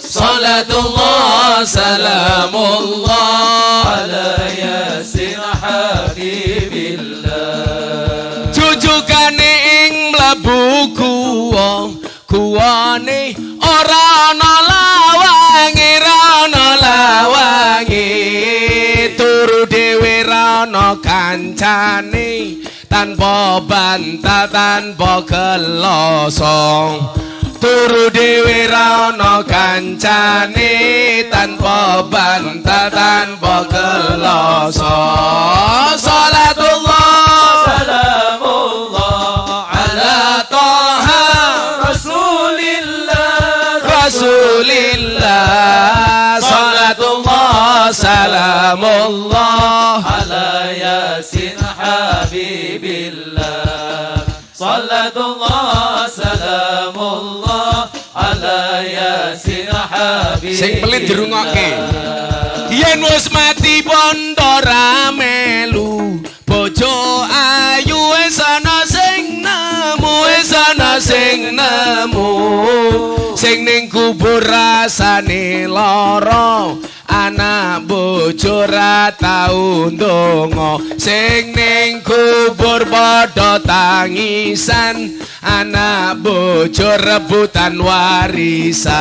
Salatullah salamullah ala Yasin Habibillah. jujukane ing mlebu kuwane ora ana lawange, ora ana lawange. Turu dhewe ra ana kancane tanpa bantal tanpa geloso. Turu dhewe ra ana kancane tanpa bantal tanpa geloso. Salatullah Salamullah ala Taha Rasulillah, Rasulillah. Salatullah salamullah ala Yasin Habibillah. Salatullah salamullah ala Yasin Habibillah. sing pelit dirungokke. Yen wis mati bondo ra melu, bojo ayu wis ana sing nemu, wis ana sing nemu. Sing ning kubur rasane lara, anak bojo ra tau ndonga. Sing ning kubur padha tangisan, anak bojo rebutan warisan.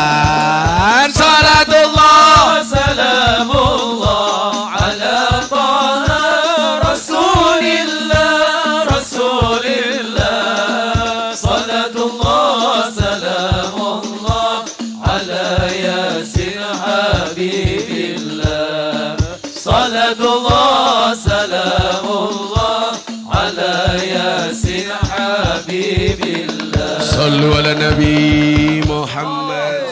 Salatullah Salamullah ala Taha Rasulillah, Rasulillah. Salatullah salamullah ala Yasin Habibillah. Salatullah salamullah ala Yasin Habibillah. Sallu ala Nabi Muhammad.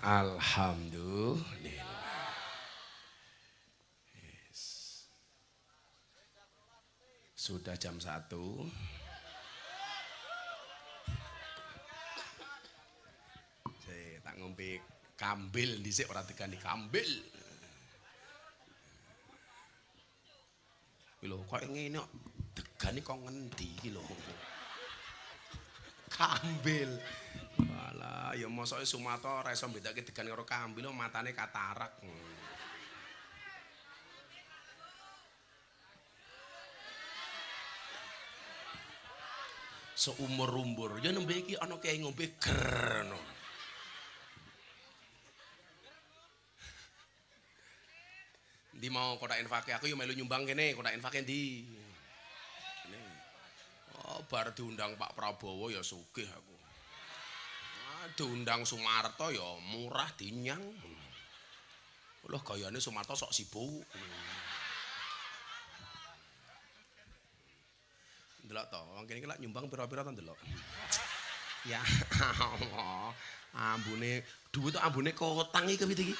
Alhamdulillah. Sudah jam 1. Saya tak ngombe kambil dhisik ora tekani kambil. Iki lho kok ngene kok degane kok ngendi iki lho. Kambil. Walah, ya mosoke Sumato ora iso mbedake degan karo kambil, matane katarak. Seumur-umur ya nembe iki ana kiai ngombe ger no. Ndi mau kotak infake aku yo melu nyumbang kene, kotak infake ndi? Kene. Oh, bar diundang Pak Prabowo ya sugih aku. Diundang Sumarto ya murah dinyang. Lho gayane Sumarto sok sibuk. Ndelok to, wong kene iki lak nyumbang pira-pira to ndelok. Ya Allah. Ambune dhuwit to ambune kotang iki kepit iki.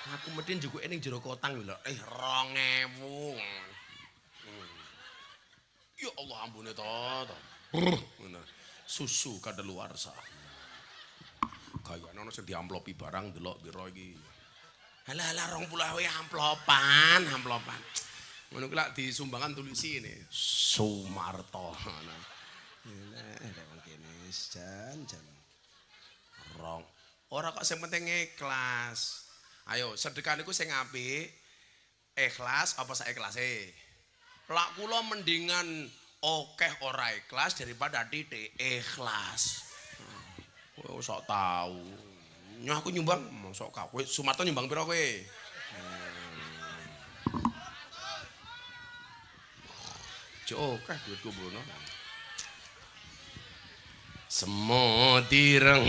Aku mesti njukuke ning jero kotang lho. 2000. Ya Allah ambune to. Ngono. Susu kadaluarsa. Kayane ana sing diamplopi barang delok pira iki. Halah 20 wae amplopan. Ngono ki lak disumbangan tulisi ini. Sumarto. Wong kene jan. Rong. Ora kok sing penting ikhlas. Ayo sedekah niku sing apik. Ikhlas apa sak ikhlase? Lak kula mendingan akeh ora ikhlas daripada titik ikhlas. Kowe sok tahu. Nyah aku nyumbang, sok kowe Sumarto nyumbang pira kowe? Cok, duitku bono. Semua direng.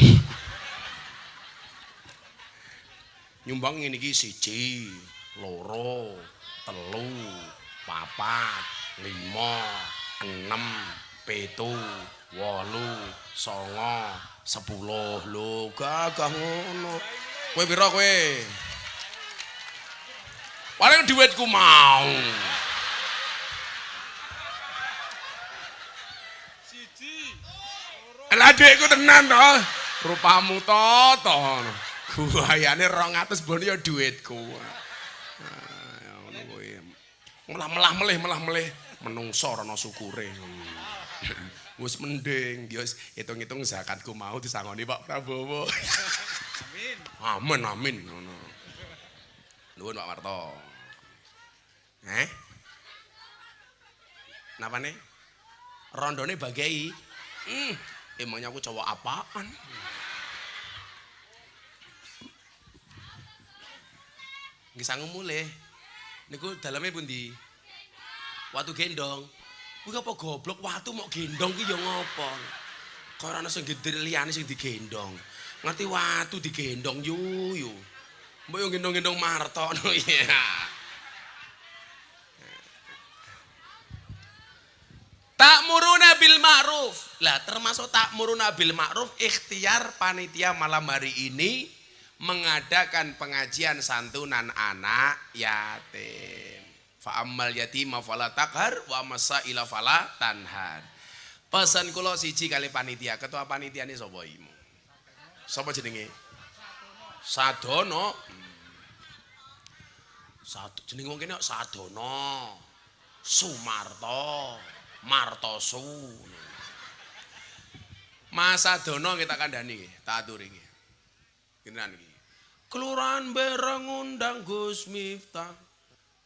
Nyumbang ngene iki 1, 2, 3, 4, 5, 6, 7, 8, 9, 10. Lho, gagah ngono. Kowe pira kowe? Paling dhuwitku mau. Lah dhekku tenan to. Rupamu to. Guayane 200 bon ya dhuwitku. Ya ngono kowe. Melah melih menungso ora ana syukure. Wis mending ya hitung-hitung zakatku mau disangoni Pak Prabowo. Amin ngono. Nuwun Pak Marto. Napa nih? Rondone bagai. Emangnya aku cowok apaan? Nggih sangu mulih. Niku daleme pundi? Watu gendong. Kuwi apa goblok watu mok gendong ki ya ngopo? Kok ora ana sing liyane sing digendong. Ngerti watu digendong yu. Mbok yo gendong-gendong Marto no ya. Ta'muruna bil ma'ruf. Lah termasuk ta'muruna bil ma'ruf ikhtiar panitia malam hari ini mengadakan pengajian santunan anak yatim. Fa ammal yatima fala taqhar wa masaila fala tanhar. Pesan kula siji kali panitia, ketua panitiane sapa imu? Sapa jenenge? Sadono. Jeneng wong kene Sadono. Sumarto. Martosu. Mas Sadono kita kandhani nggih, tak aturi nggih. Kinten iki. Kelurahan Bereng ngundang Gus Miftah.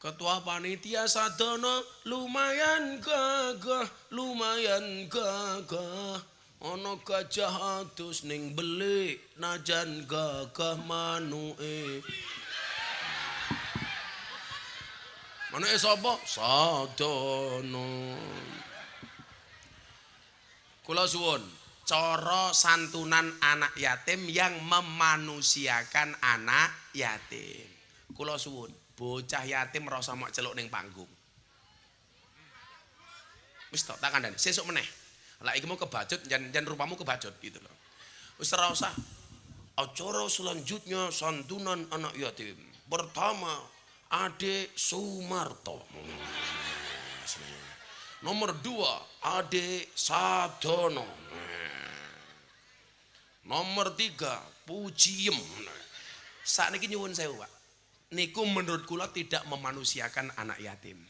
Ketua panitia Sadono lumayan gagah. Ana gajah adus ning belik najan gagah manuke. Manuke sapa? Sadono. Kula suwun, cara santunan anak yatim yang memanusiakan anak yatim. Kula suwun, bocah yatim ora usah mok celuk ning panggung. Wis tak kandhani, sesuk meneh. Lah iki mau kebacut jan rupamu kebacut gitu loh. Wis ora usah. Acara selanjutnya santunan anak yatim. Pertama, Ade Sumarto. Nomor 2, Ade Sadono. Nomor 3, Pujiem. Sakniki nyuwun sewu, Pak. Niku menurut kula tidak memanusiakan anak yatim.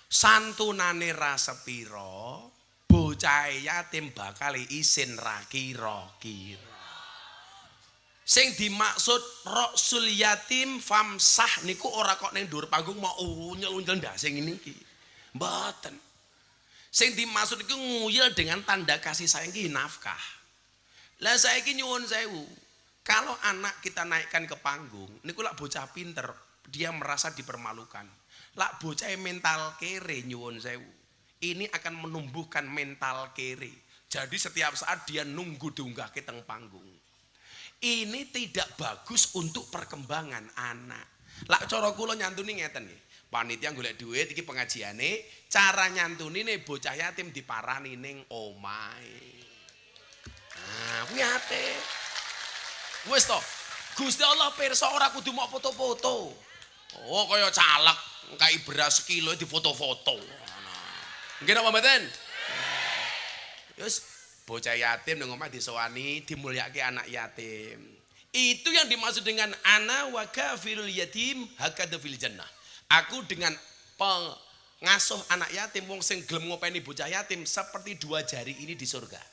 Santunane ra sepira, bocah yatim bakal isin ra kira-kira. Sing dimaksud Rasul yatim famsah niku ora kok ning dhuwur panggung mau unyel-unyel ndase ngene iki. Mboten. Sing dimaksud iku nguyil dengan tanda kasih sayang ki nafkah. Lah saiki nyuwun sewu. Kalau anak kita naikkan ke panggung, niku lak bocah pinter, dia merasa dipermalukan. Lak bocah mental kere nyuwun sewu. Ini akan menumbuhkan mental kere. Jadi setiap saat dia nunggu diunggahke teng panggung. Ini tidak bagus untuk perkembangan anak. Lak cara kula nyantuni ngeten nggih. Panitia golek duit iki pengajiane, cara nyantuni nih bocah yatim diparani ning omahe. Nah, kuwi ate. Wis to. Gusti Allah pirsa ora kudu mok foto-foto. Oh, kaya caleg, kai beras sekilo difoto-foto. Nggih napa mboten? Wis bocah yatim nang omah disowani, dimulyakake anak yatim. Itu yang dimaksud dengan ana wa kafirul yatim hakada fil jannah. Aku dengan pengasuh anak yatim wong sing gelem ngopeni bocah yatim seperti 2 jari ini di surga.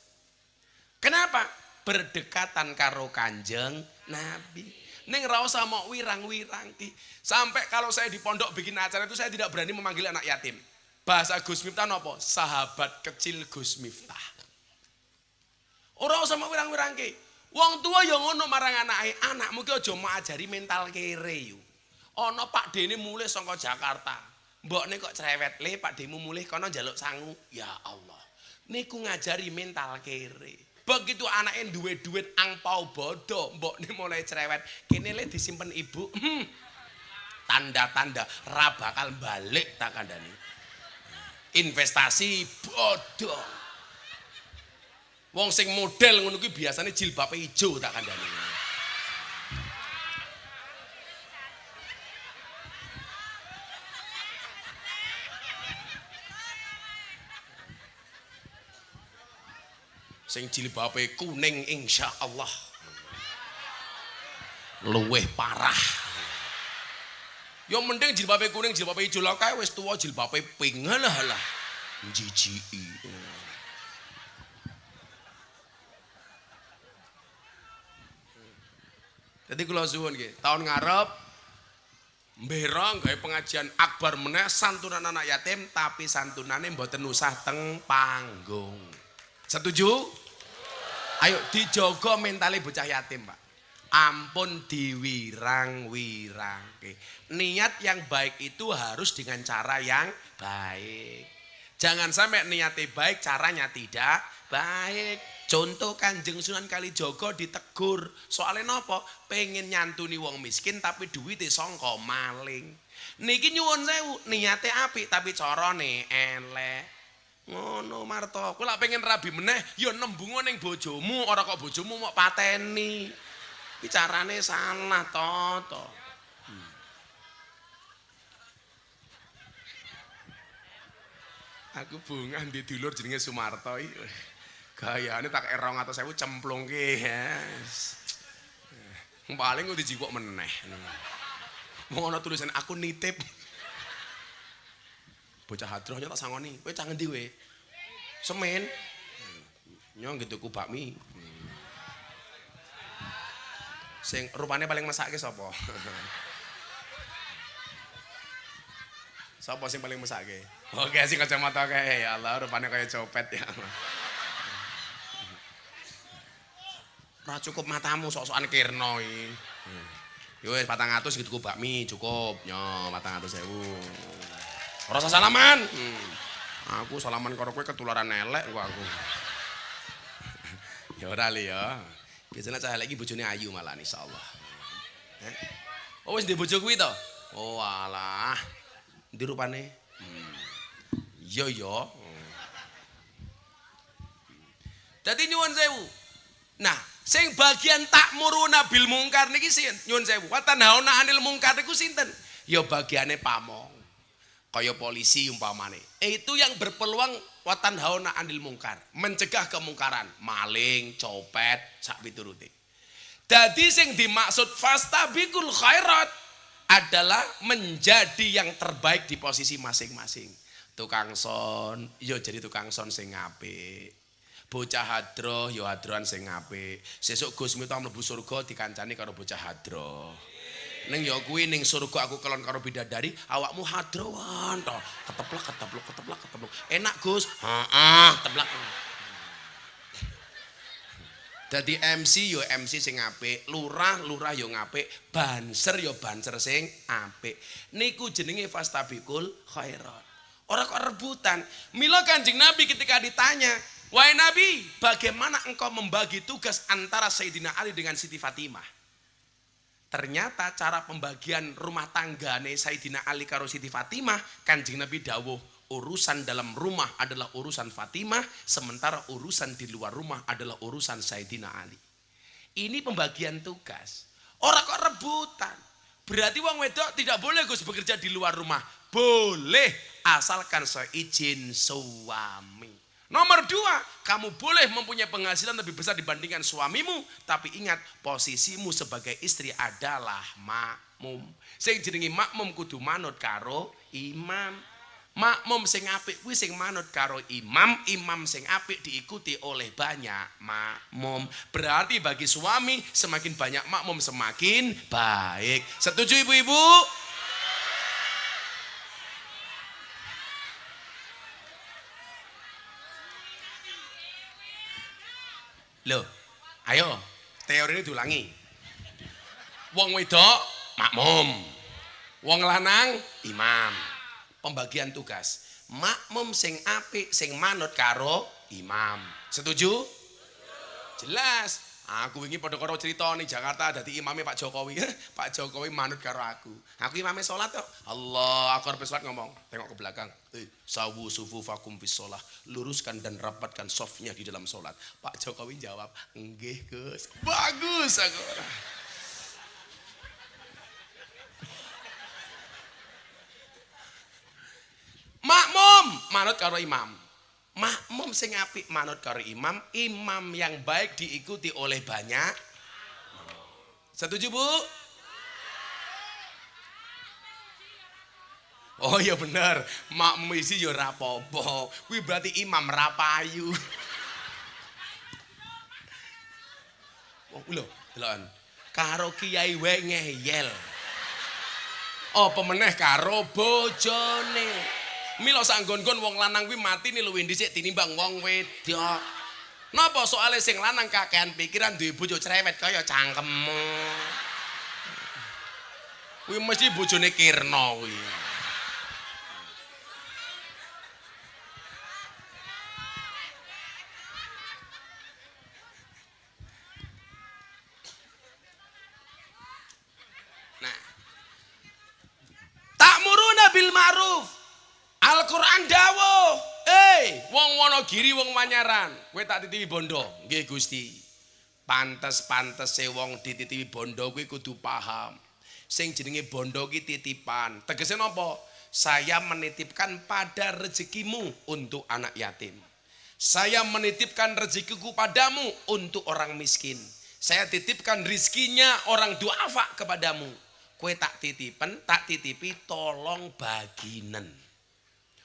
Kenapa? Berdekatan karo Kanjeng Nabi. Ning ra usah mok wirang-wirang ki. Sampai kalau saya di pondok bikin acara itu saya tidak berani memanggil anak yatim. Bahasa Gus Miftah napa? Sahabat kecil Gus Miftah. Ora usah mok wirang-wirang ki. Wong tua ya ngono marang anake, anakmu ki aja mok ajari mental kere yo. Ana Pak Dene mulih saka Jakarta. Mbokne kok cerewet le Pak Demu mulih kono njaluk sangu. Ya Allah. Niku ngajari mental kere. Begitu anaknya duwe duit angpau bodoh, mbok ini mulai cerewet, kini le disimpen ibu. Tanda-tanda ra bakal balik tak kandani. Investasi bodoh. Wong sing model ngono kuwi biasane jilbabe ijo tak kandani. Sing jilbabe kuning insyaallah luweh parah. Yo mending jilbabe kuning jilbabe ijo lah kae wis tuwa jilbabe pink lah. Jijiki. Jadi kula suwun nggih, tahun ngarep mbera gawe pengajian akbar meneh santunan anak yatim tapi santunane mboten usah teng panggung. Setuju? Ayo dijogo mentale bocah yatim, Pak. Ampun diwirang-wirangke. Niat yang baik itu harus dengan cara yang baik. Jangan sampai niatnya baik, caranya tidak baik. Contoh Kanjeng Sunan Kalijaga ditegur. Soalnya nopo? Pengen nyantuni wong miskin tapi duwite sangka maling. Niki nyuwun sewu, niatnya apik tapi carane elek. Ngono Marto, kula pengen rabi meneh ya nembung ning bojomu, ora kok bojomu mok pateni. Bicarane salah to. Aku bunga di dulur jenenge Sumarto iki. Gayane tak 200.000 cemplungke. Yes. Paling kudu dijikok meneh. Mau ana tulisan aku nitip. Bocah hadrohnya tak sangoni. Kowe cah ngendi kowe? Semen. Nyong gitu ku bakmi. Sing rupane paling mesake sapa? Sapa sing paling mesake? Oke, sing kacamata kae. Ya Allah, rupane kaya copet ya Allah. Ora cukup matamu sok-sokan kirno iki. Yo wis 400 gitu ku bakmi cukup. Nyo 400.000. Ora usah salaman. Aku salaman karo kowe ketularan elek kok aku. Ya ora li ya. Biasanya cah elek iki bojone ayu malah insyaallah. Oh wis ndek bojo kuwi to? Oh alah. Ndi rupane? Iya ya. Dadi nyuwun sewu. Nah, sing bagian takmuruna bil mungkar niki sin nyuwun sewu. Wa tanhauna 'anil mungkar niku sinten? Ya bagiane pamong. Kaya polisi umpamane. Itu yang berpeluang watan hauna anil mungkar, mencegah kemungkaran, maling, copet, sak piturute. Dadi sing dimaksud fastabiqul khairat adalah menjadi yang terbaik di posisi masing-masing. Tukang son, yo jadi tukang son sing apik. Bocah hadroh, yo hadrohan sing apik. Sesuk Gusmi tau mlebu surga dikancani karo bocah hadroh. Neng ya kuwi ning surga aku kelon karo bidadari, awakmu hadrowan to. Keteplak. Enak Gus. Heeh, teplak. Dadi MC yo MC sing apik, lurah yo ngapik, banser yo banser sing apik. Niku jenenge fastabiqul khairat. Ora kok rebutan. Mila Kanjeng Nabi ketika ditanya, "Wahai Nabi, bagaimana engkau membagi tugas antara Sayyidina Ali dengan Siti Fatimah?" Ternyata cara pembagian rumah tanggane Sayyidina Ali karo Siti Fatimah, Kanjeng Nabi dawuh, urusan dalam rumah adalah urusan Fatimah, sementara urusan di luar rumah adalah urusan Sayyidina Ali. Ini pembagian tugas. Ora kok rebutan. Berarti wong wedok tidak boleh Gus bekerja di luar rumah. Boleh, asalkan seizin suami. Nomor 2, kamu boleh mempunyai penghasilan lebih besar dibandingkan suamimu, tapi ingat posisimu sebagai istri adalah makmum. Sing jenenge makmum kudu manut karo imam. Makmum sing apik kuwi sing manut karo imam, imam sing apik diikuti oleh banyak makmum. Berarti bagi suami semakin banyak makmum semakin baik. Setuju ibu-ibu? Loh, ayo teori ini diulangi. Wong wedok makmum, wong lanang imam. Pembagian tugas. Makmum sing apik sing manut karo imam. Setuju? Jelas. Aku wingi padha karo cerita ning Jakarta dadi imame Pak Jokowi. Pak Jokowi manut karo aku. Aku imame salat kok. Allah, aku arep salat ngomong, tengok ke belakang. Sawu sufufakum fis shalah. Luruskan dan rapatkan safnya di dalam salat. Pak Jokowi jawab, "Nggih, Gus." Bagus aku. Makmum manut karo imam. Makmum sing apik manut karo imam, imam yang baik diikuti oleh banyak. Setuju, Bu? Oh iya bener, makmum isi yo ora apa-apa. Kuwi berarti imam ra payu. Wong lho, deloken. Karo kiai wae ngeyel. Apa meneh karo bojone. Mila sanggon-gon wong lanang kuwi mati nih luwih dhisik tinimbang wong wedok. Napa soalnya sing lanang kakean pikiran duwe bojo cerewet kaya cangkemmu. Kuwi mesti bojone Kirna kuwi. Nah. Ta'muruna bil ma'ruf. Al-Quran dawuh, wong Wonogiri wong Manyaran, kowe tak titipi bondo. Nggih Gusti. Pantes-pantese wong dititipi bondo kuwi kudu paham. Sing jenenge bondo ki titipan. Tegese napa? Saya menitipkan pada rezekimu untuk anak yatim. Saya menitipkan rezekiku padamu untuk orang miskin. Saya titipkan rizkinya orang duafa kepadamu. Kowe tak titipi tolong baginen.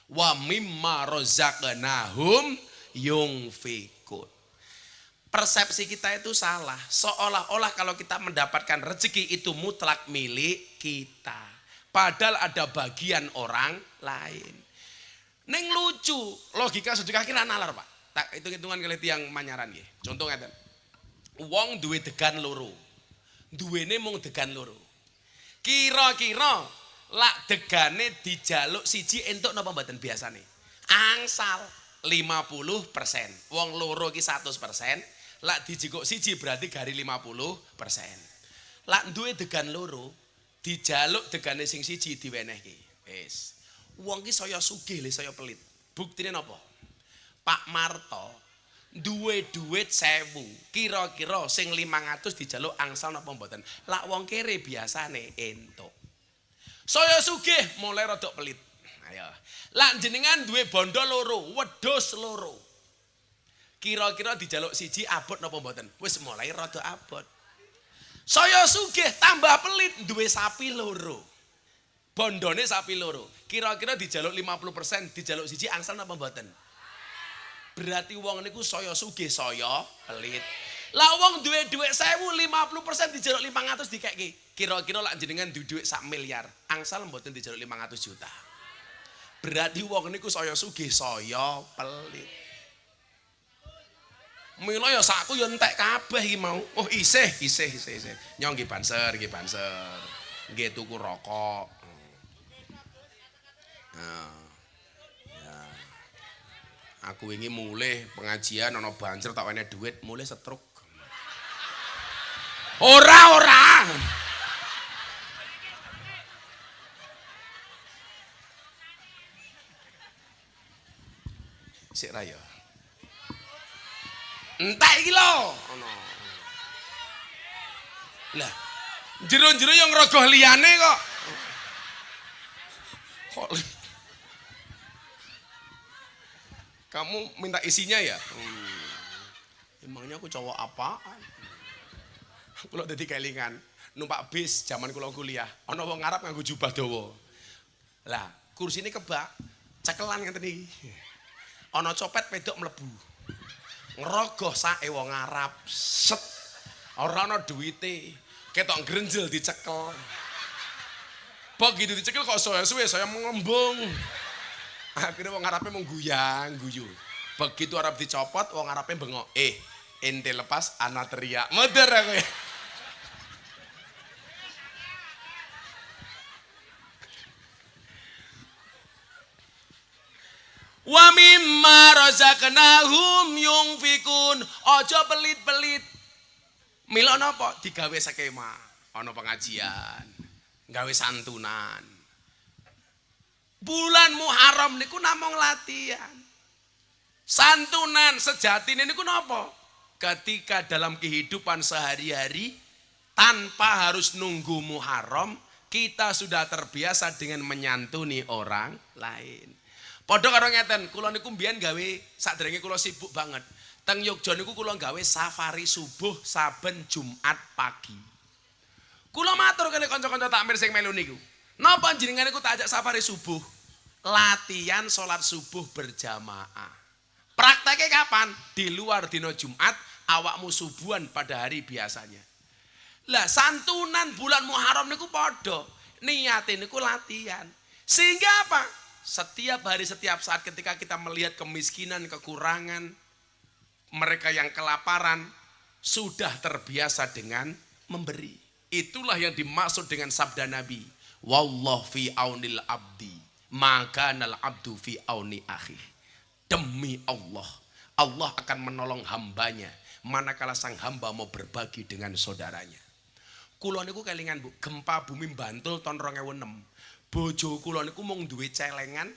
Wa mimma razaqnahum yunfikun. Persepsi kita itu salah. Seolah-olah kalau kita mendapatkan rezeki itu mutlak milik kita. Padahal ada bagian orang lain. Neng lucu, logika sedekah kira nalar, Pak. Tak hitung-hitungan kali tiang Manyaran nggih. Contoh ngeten. Wong duwe degan loro. Duwene mung degan loro. Kira-kira lak degane dijaluk siji entuk napa mboten biasane? Angsal 50%. Wong loro ki 100%, lak dijikuk siji berarti gari 50%. Lak duwe degan loro, dijaluk degane sing siji diwenehke. Wis. Wong ki saya sugih le saya pelit. Buktine napa? Pak Marto duwe duit 1000. Kira-kira sing 500 dijaluk angsal napa mboten? Lak wong kere biasane entuk. Saya sugih mulai rada pelit. Ayo. Lak jenengan duwe bondo loro, wedhus loro. Kira-kira dijaluk siji abot napa mboten? Wis mulai rada abot. Saya sugih tambah pelit duwe sapi loro. Bondone sapi loro. Kira-kira dijaluk 50%, dijaluk siji angsal napa mboten? Berarti wong niku saya sugih, saya pelit. Lah wong duwe dhuwit 1000 50% dijaluk 500 dikeki. Kira-kira lak jenengan duwe dhuwit 1 miliar, angsal mboten dijaluk 500 juta. Berarti wong niku saya sugih, saya pelit. Mila ya sakku ya entek kabeh iki mau. Oh isih. Nyong nggih banser. Nggih tuku rokok. Nah. Ya. Aku wingi mulih pengajian ana banser tak wene dhuwit, mulih setruk. Ora. Sik ra ya. Entek iki lho. Ono. Lah, jero-jero yang ngerogoh liyane kok. Kamu minta isinya ya? Emangnya aku cowok apaan? Kulo dadi kelingan numpak bis zaman kulo kuliah. Ana wong Arab nganggo jubah dawa. Lah, kursine kebak, cekelan ngeten iki. Ana copet wedok mlebu. Ngerogoh sake wong Arab. Set. Ora ana duwite. Ketok grenjel dicekel. Begitu dicekel kok suwe-suwe saya mengembung. Akhirnya wong Arabe mung guyu. Begitu Arab dicopot, wong Arabe bengok. Ente lepas ana teriak. Modern aku ya. Wa mimma razaqnahum razaqnahum yungfikun. Aja pelit-pelit. Mila napa digawe skema, ana pengajian, gawe santunan. Bulan Muharram niku namung latihan. Santunan sejatine niku napa? Ketika dalam kehidupan sehari-hari tanpa harus nunggu Muharram, kita sudah terbiasa dengan menyantuni orang lain. Padha karo ngeten, kula niku mbiyen gawe sadurunge kula sibuk banget. Teng Yogya niku kula gawe safari subuh saben Jumat pagi. Kula matur kali kanca-kanca takmir sing melu niku. Napa jenengan niku tak ajak safari subuh? Latihan salat subuh berjamaah. Prakteknya kapan? Di luar dino Jumat, awakmu subuhan pada hari biasanya. Lah santunan bulan Muharram niku padha. Niate niku latihan. Sehingga apa? Setiap hari, setiap saat ketika kita melihat kemiskinan, kekurangan, mereka yang kelaparan, sudah terbiasa dengan memberi. Itulah yang dimaksud dengan sabda Nabi. Wallahu fi aunil abdi, maka nal abdu fi auni akhi. Demi Allah, Allah akan menolong hambanya manakala sang hamba mau berbagi dengan saudaranya. Kula niku kelingan Bu, gempa bumi Bantul tahun 2006. Bojo kula niku mung duwe celengan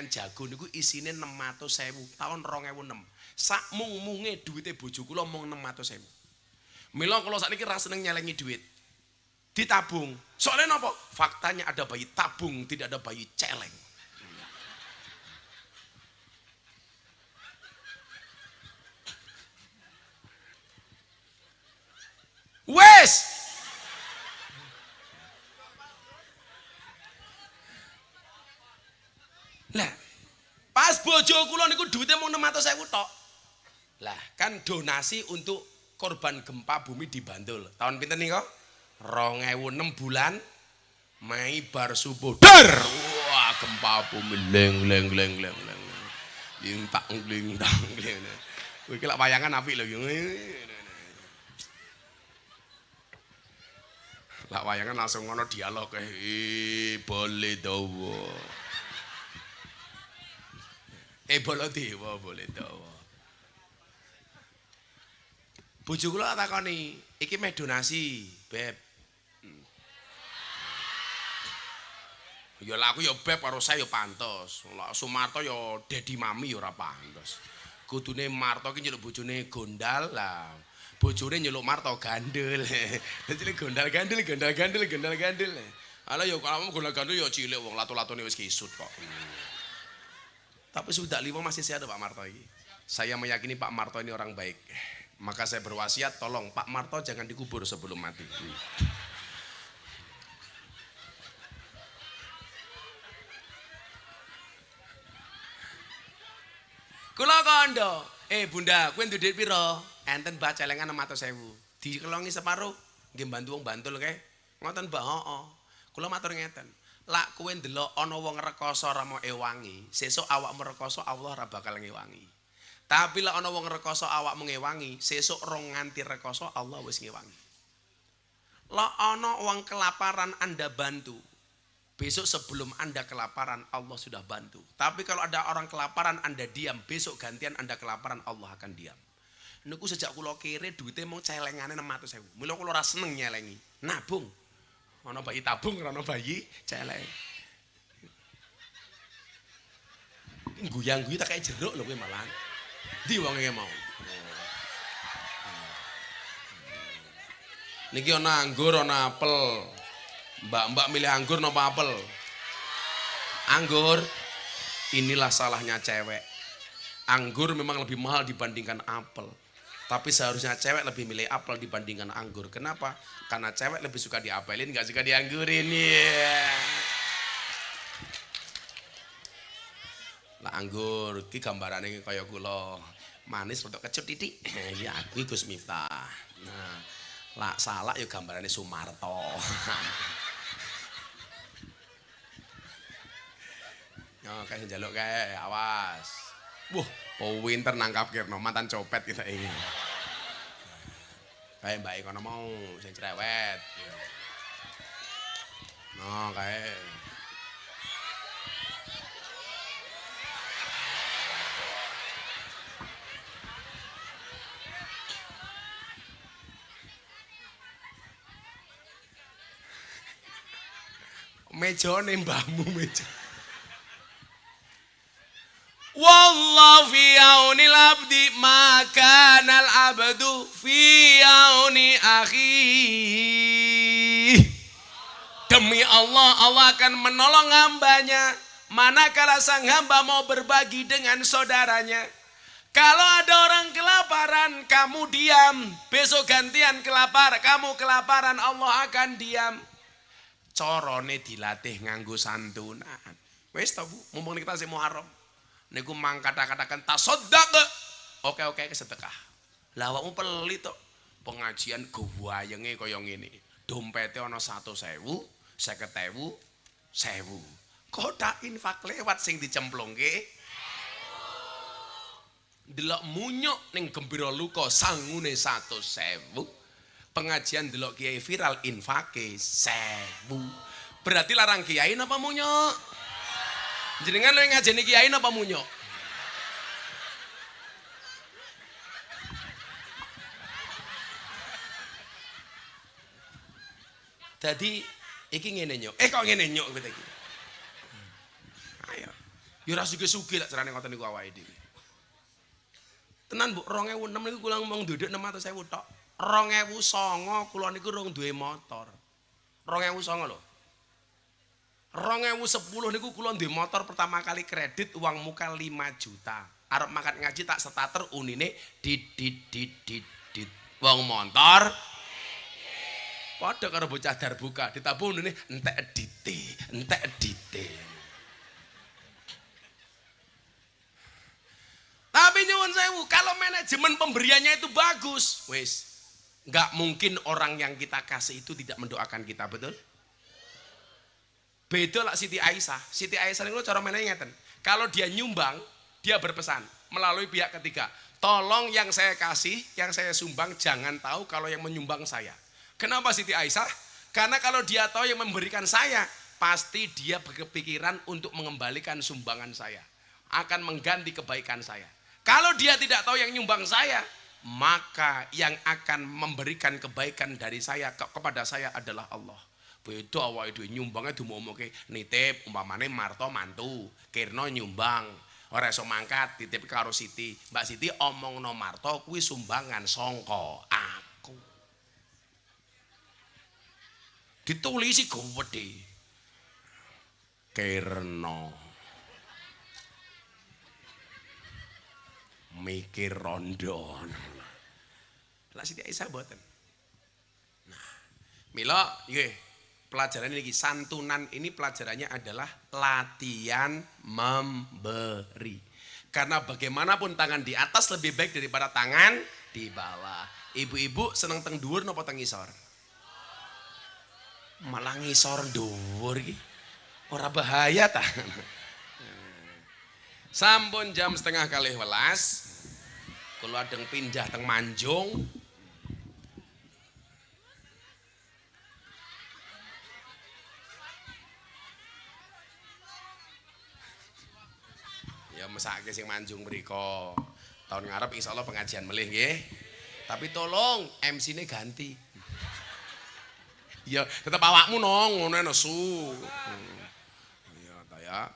jago niku isine 600.000 tahun 2006. Sak mung-munge duwite bojo kula mung 600.000. Mila kula sakniki ra seneng nyelengi duit. Ditabung. Soalnya napa? Faktanya ada bayi tabung, tidak ada bayi celeng. Wes. Lah, pas bojo kula niku duwite mung 600.000 tok. Lah, kan donasi untuk korban gempa bumi di Bantul. Tahun pinten niku? 2006 bulan Mei bar subuh. Dar. Wah, gempa bumi leng. Lintang. Kowe iki lak wayangan apik lho. Lak wayangan langsung ngono dialog boleh dawa. Bolo dewa boleh dawa. Bojo kula takoni, iki meh donasi, Beb. Ya lah aku ya Beb karo saya ya pantes. Lah Sumarto ya Dedi Mami ya ora pantes. Kudune Marto ki nyeluk bojone gondal lah. Bojone nyeluk Marto gandul. Jadi gondal gandul. Ala ya kalau gondal gandul ya cilik wong lato-latone wis kisut kok. Tapi sudah 5 masih sehat Pak Marto ini. Saya meyakini Pak Marto ini orang baik. Maka saya berwasiat tolong Pak Marto jangan dikubur sebelum mati. Kula kondo, Bunda, kowe duwe piro? Enten mbah celengan 600.000. Dikelongi separuh, nggih bantu wong Bantul kae. Ngoten Mbah, heeh. Kula matur ngeten. Lak kowe ndelok ana wong rekoso ora mau ewangi, sesuk awakmu rekoso Allah ora bakal ngewangi. Tapi lak ana wong rekoso awakmu ngewangi, sesuk rong nganti rekoso Allah wis ngewangi. Lak ana wong kelaparan Anda bantu, besok sebelum Anda kelaparan Allah sudah bantu. Tapi kalau ada orang kelaparan Anda diam, besok gantian Anda kelaparan Allah akan diam. Niku sejak kula kere duite mung celengane 600.000. Mula kula ora seneng nyelengi, nabung. Ana bayi tabung, ana bayi celeng. Guyang-guyu tak kayak jeruk lho kowe malah. Ndi wonge mau. Niki ana anggur, ana apel. Mbak-mbak milih anggur napa apel? Anggur. Inilah salahnya cewek. Anggur memang lebih mahal dibandingkan apel. Tapi seharusnya cewek lebih milih apel dibandingkan anggur. Kenapa? Karena cewek lebih suka diapelin, gak suka dianggurin. Lah anggur, iki gambarane kaya kula. Manis rodok kecut titik. Ya aku Gus Miftah. Nah, lah salak ya gambarane Sumarto. Yo kayak njaluk kae, awas. Wah, pinter nangkap Kirno, mantan copet kita ini. Kayak Mbak Ikono mau, sing cerewet. No, kayak. mejane mbahmu meja. Wallahu fi aunil abdi maka nal abdu fi auni akhi. Demi Allah, Allah akan menolong hambanya manakala sang hamba mau berbagi dengan saudaranya. Kalau ada orang kelaparan, kamu diam. Besok gantian kamu kelaparan, Allah akan diam. Corone dilatih nganggo santunan. Wis to Bu, mumpung kita sing Muharram. Niku mang kata-katakan tasoddaq. Oke kesedekah. Lah awakmu pelit tok. Pengajian gawayenge kaya ngene. Dompete ana 100.000, 50.000, 1.000. Kotak infak lewat sing dicemplungke. Delok munyuk ning Gembira Luka sangune 100.000. Pengajian delok kiai viral infake 1.000. Berarti larang kiai napa munyuk? Jenengan lho ngajeni kiai napa munyuk? Dadi iki ngene nyuk. Kok ngene nyuk kowe iki. Ayo. Ya ora sugih-sugih lak carane ngoten niku awake dhewe. Tenan Bu, 2006 niku kula ngomong nduduk 600.000 tok. 2009 kula niku rung duwe motor. 2009 lho. 2010 niku kula duwe motor pertama kali kredit uang muka 5 juta. Arep makan ngaji tak starter unine dit. Wong motor padha karo bocah darbuka ditabuh unine entek edite. Tapi nyuwun sewu, kalau manajemen pemberiannya itu bagus, wis nggak mungkin orang yang kita kasih itu tidak mendoakan kita, betul? Beda lah Siti Aisyah. Siti Aisyah ini cara mainnya ngeten. Kalau dia nyumbang, dia berpesan melalui pihak ketiga. Tolong yang saya kasih, yang saya sumbang jangan tahu kalau yang menyumbang saya. Kenapa Siti Aisyah? Karena kalau dia tahu yang memberikan saya, pasti dia berkepikiran untuk mengembalikan sumbangan saya. Akan mengganti kebaikan saya. Kalau dia tidak tahu yang nyumbang saya, maka yang akan memberikan kebaikan dari saya kepada saya adalah Allah. Beda awake dhewe nyumbangnya diomongke nitip umpamane marto mantu, kirno nyumbang, ora iso mangkat titip karo Siti. Mbak Siti omongno marto kuwi sumbangan sangka aku. Ditulisi gede. Kirno. Mikir rondo. Lah Siti Aisyah mboten. Nah, mila nggih. Pelajaran ini santunan ini pelajarannya adalah latihan memberi. Karena bagaimanapun tangan di atas lebih baik daripada tangan di bawah. Ibu-ibu seneng teng dhuwur napa teng ngisor? Malah ngisor dhuwur iki. Ora bahaya ta? Sampun jam 10:30. Kula adeng pindah teng Manjung. Ya mesake sing Manjung mriko. Tahun ngarep insyaallah pengajian melih nggih. Tapi tolong MC-ne ganti. Ya tetep awakmu nong ngono nesu. Ya ta ya.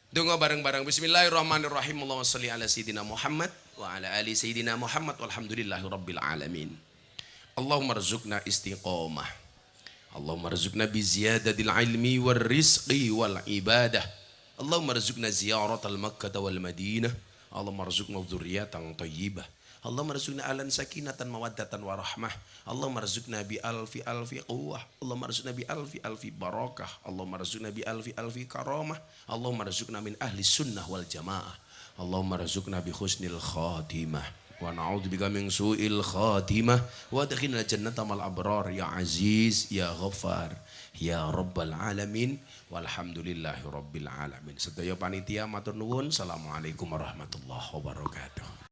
Donga bareng-bareng bismillahirrahmanirrahim. Allahumma sholli ala sayidina Muhammad wa ala ali sayidina Muhammad walhamdulillahirabbil alamin. Allahumma rzuqna istiqamah. Allahumma rzuqna bi ziyadatil ilmi war rizqi wal ibadah. Allahumma rzuqna ziyaratal Makkah wal Madinah. Allahumma rzuqna dzurriyyatan thayyibah. Allahumma rzuqna alan sakinatan mawaddatan warahmah. Allahumma rzuqna bi alfi quwwah. Allahumma rzuqna bi alfi barakah. Allahumma rzuqna bi alfi karamah. Allahumma rzuqna min ahli sunnah wal jamaah. Allahumma rzuqna bi husnil khatimah. Wa na'udzubika min su'il khatimah. Wa adkhilna jannata mal abrar ya aziz ya ghaffar ya rabbal alamin. Walhamdulillahi rabbil alamin. Sedaya panitia matur nuwun. Assalamualaikum warahmatullahi wabarakatuh.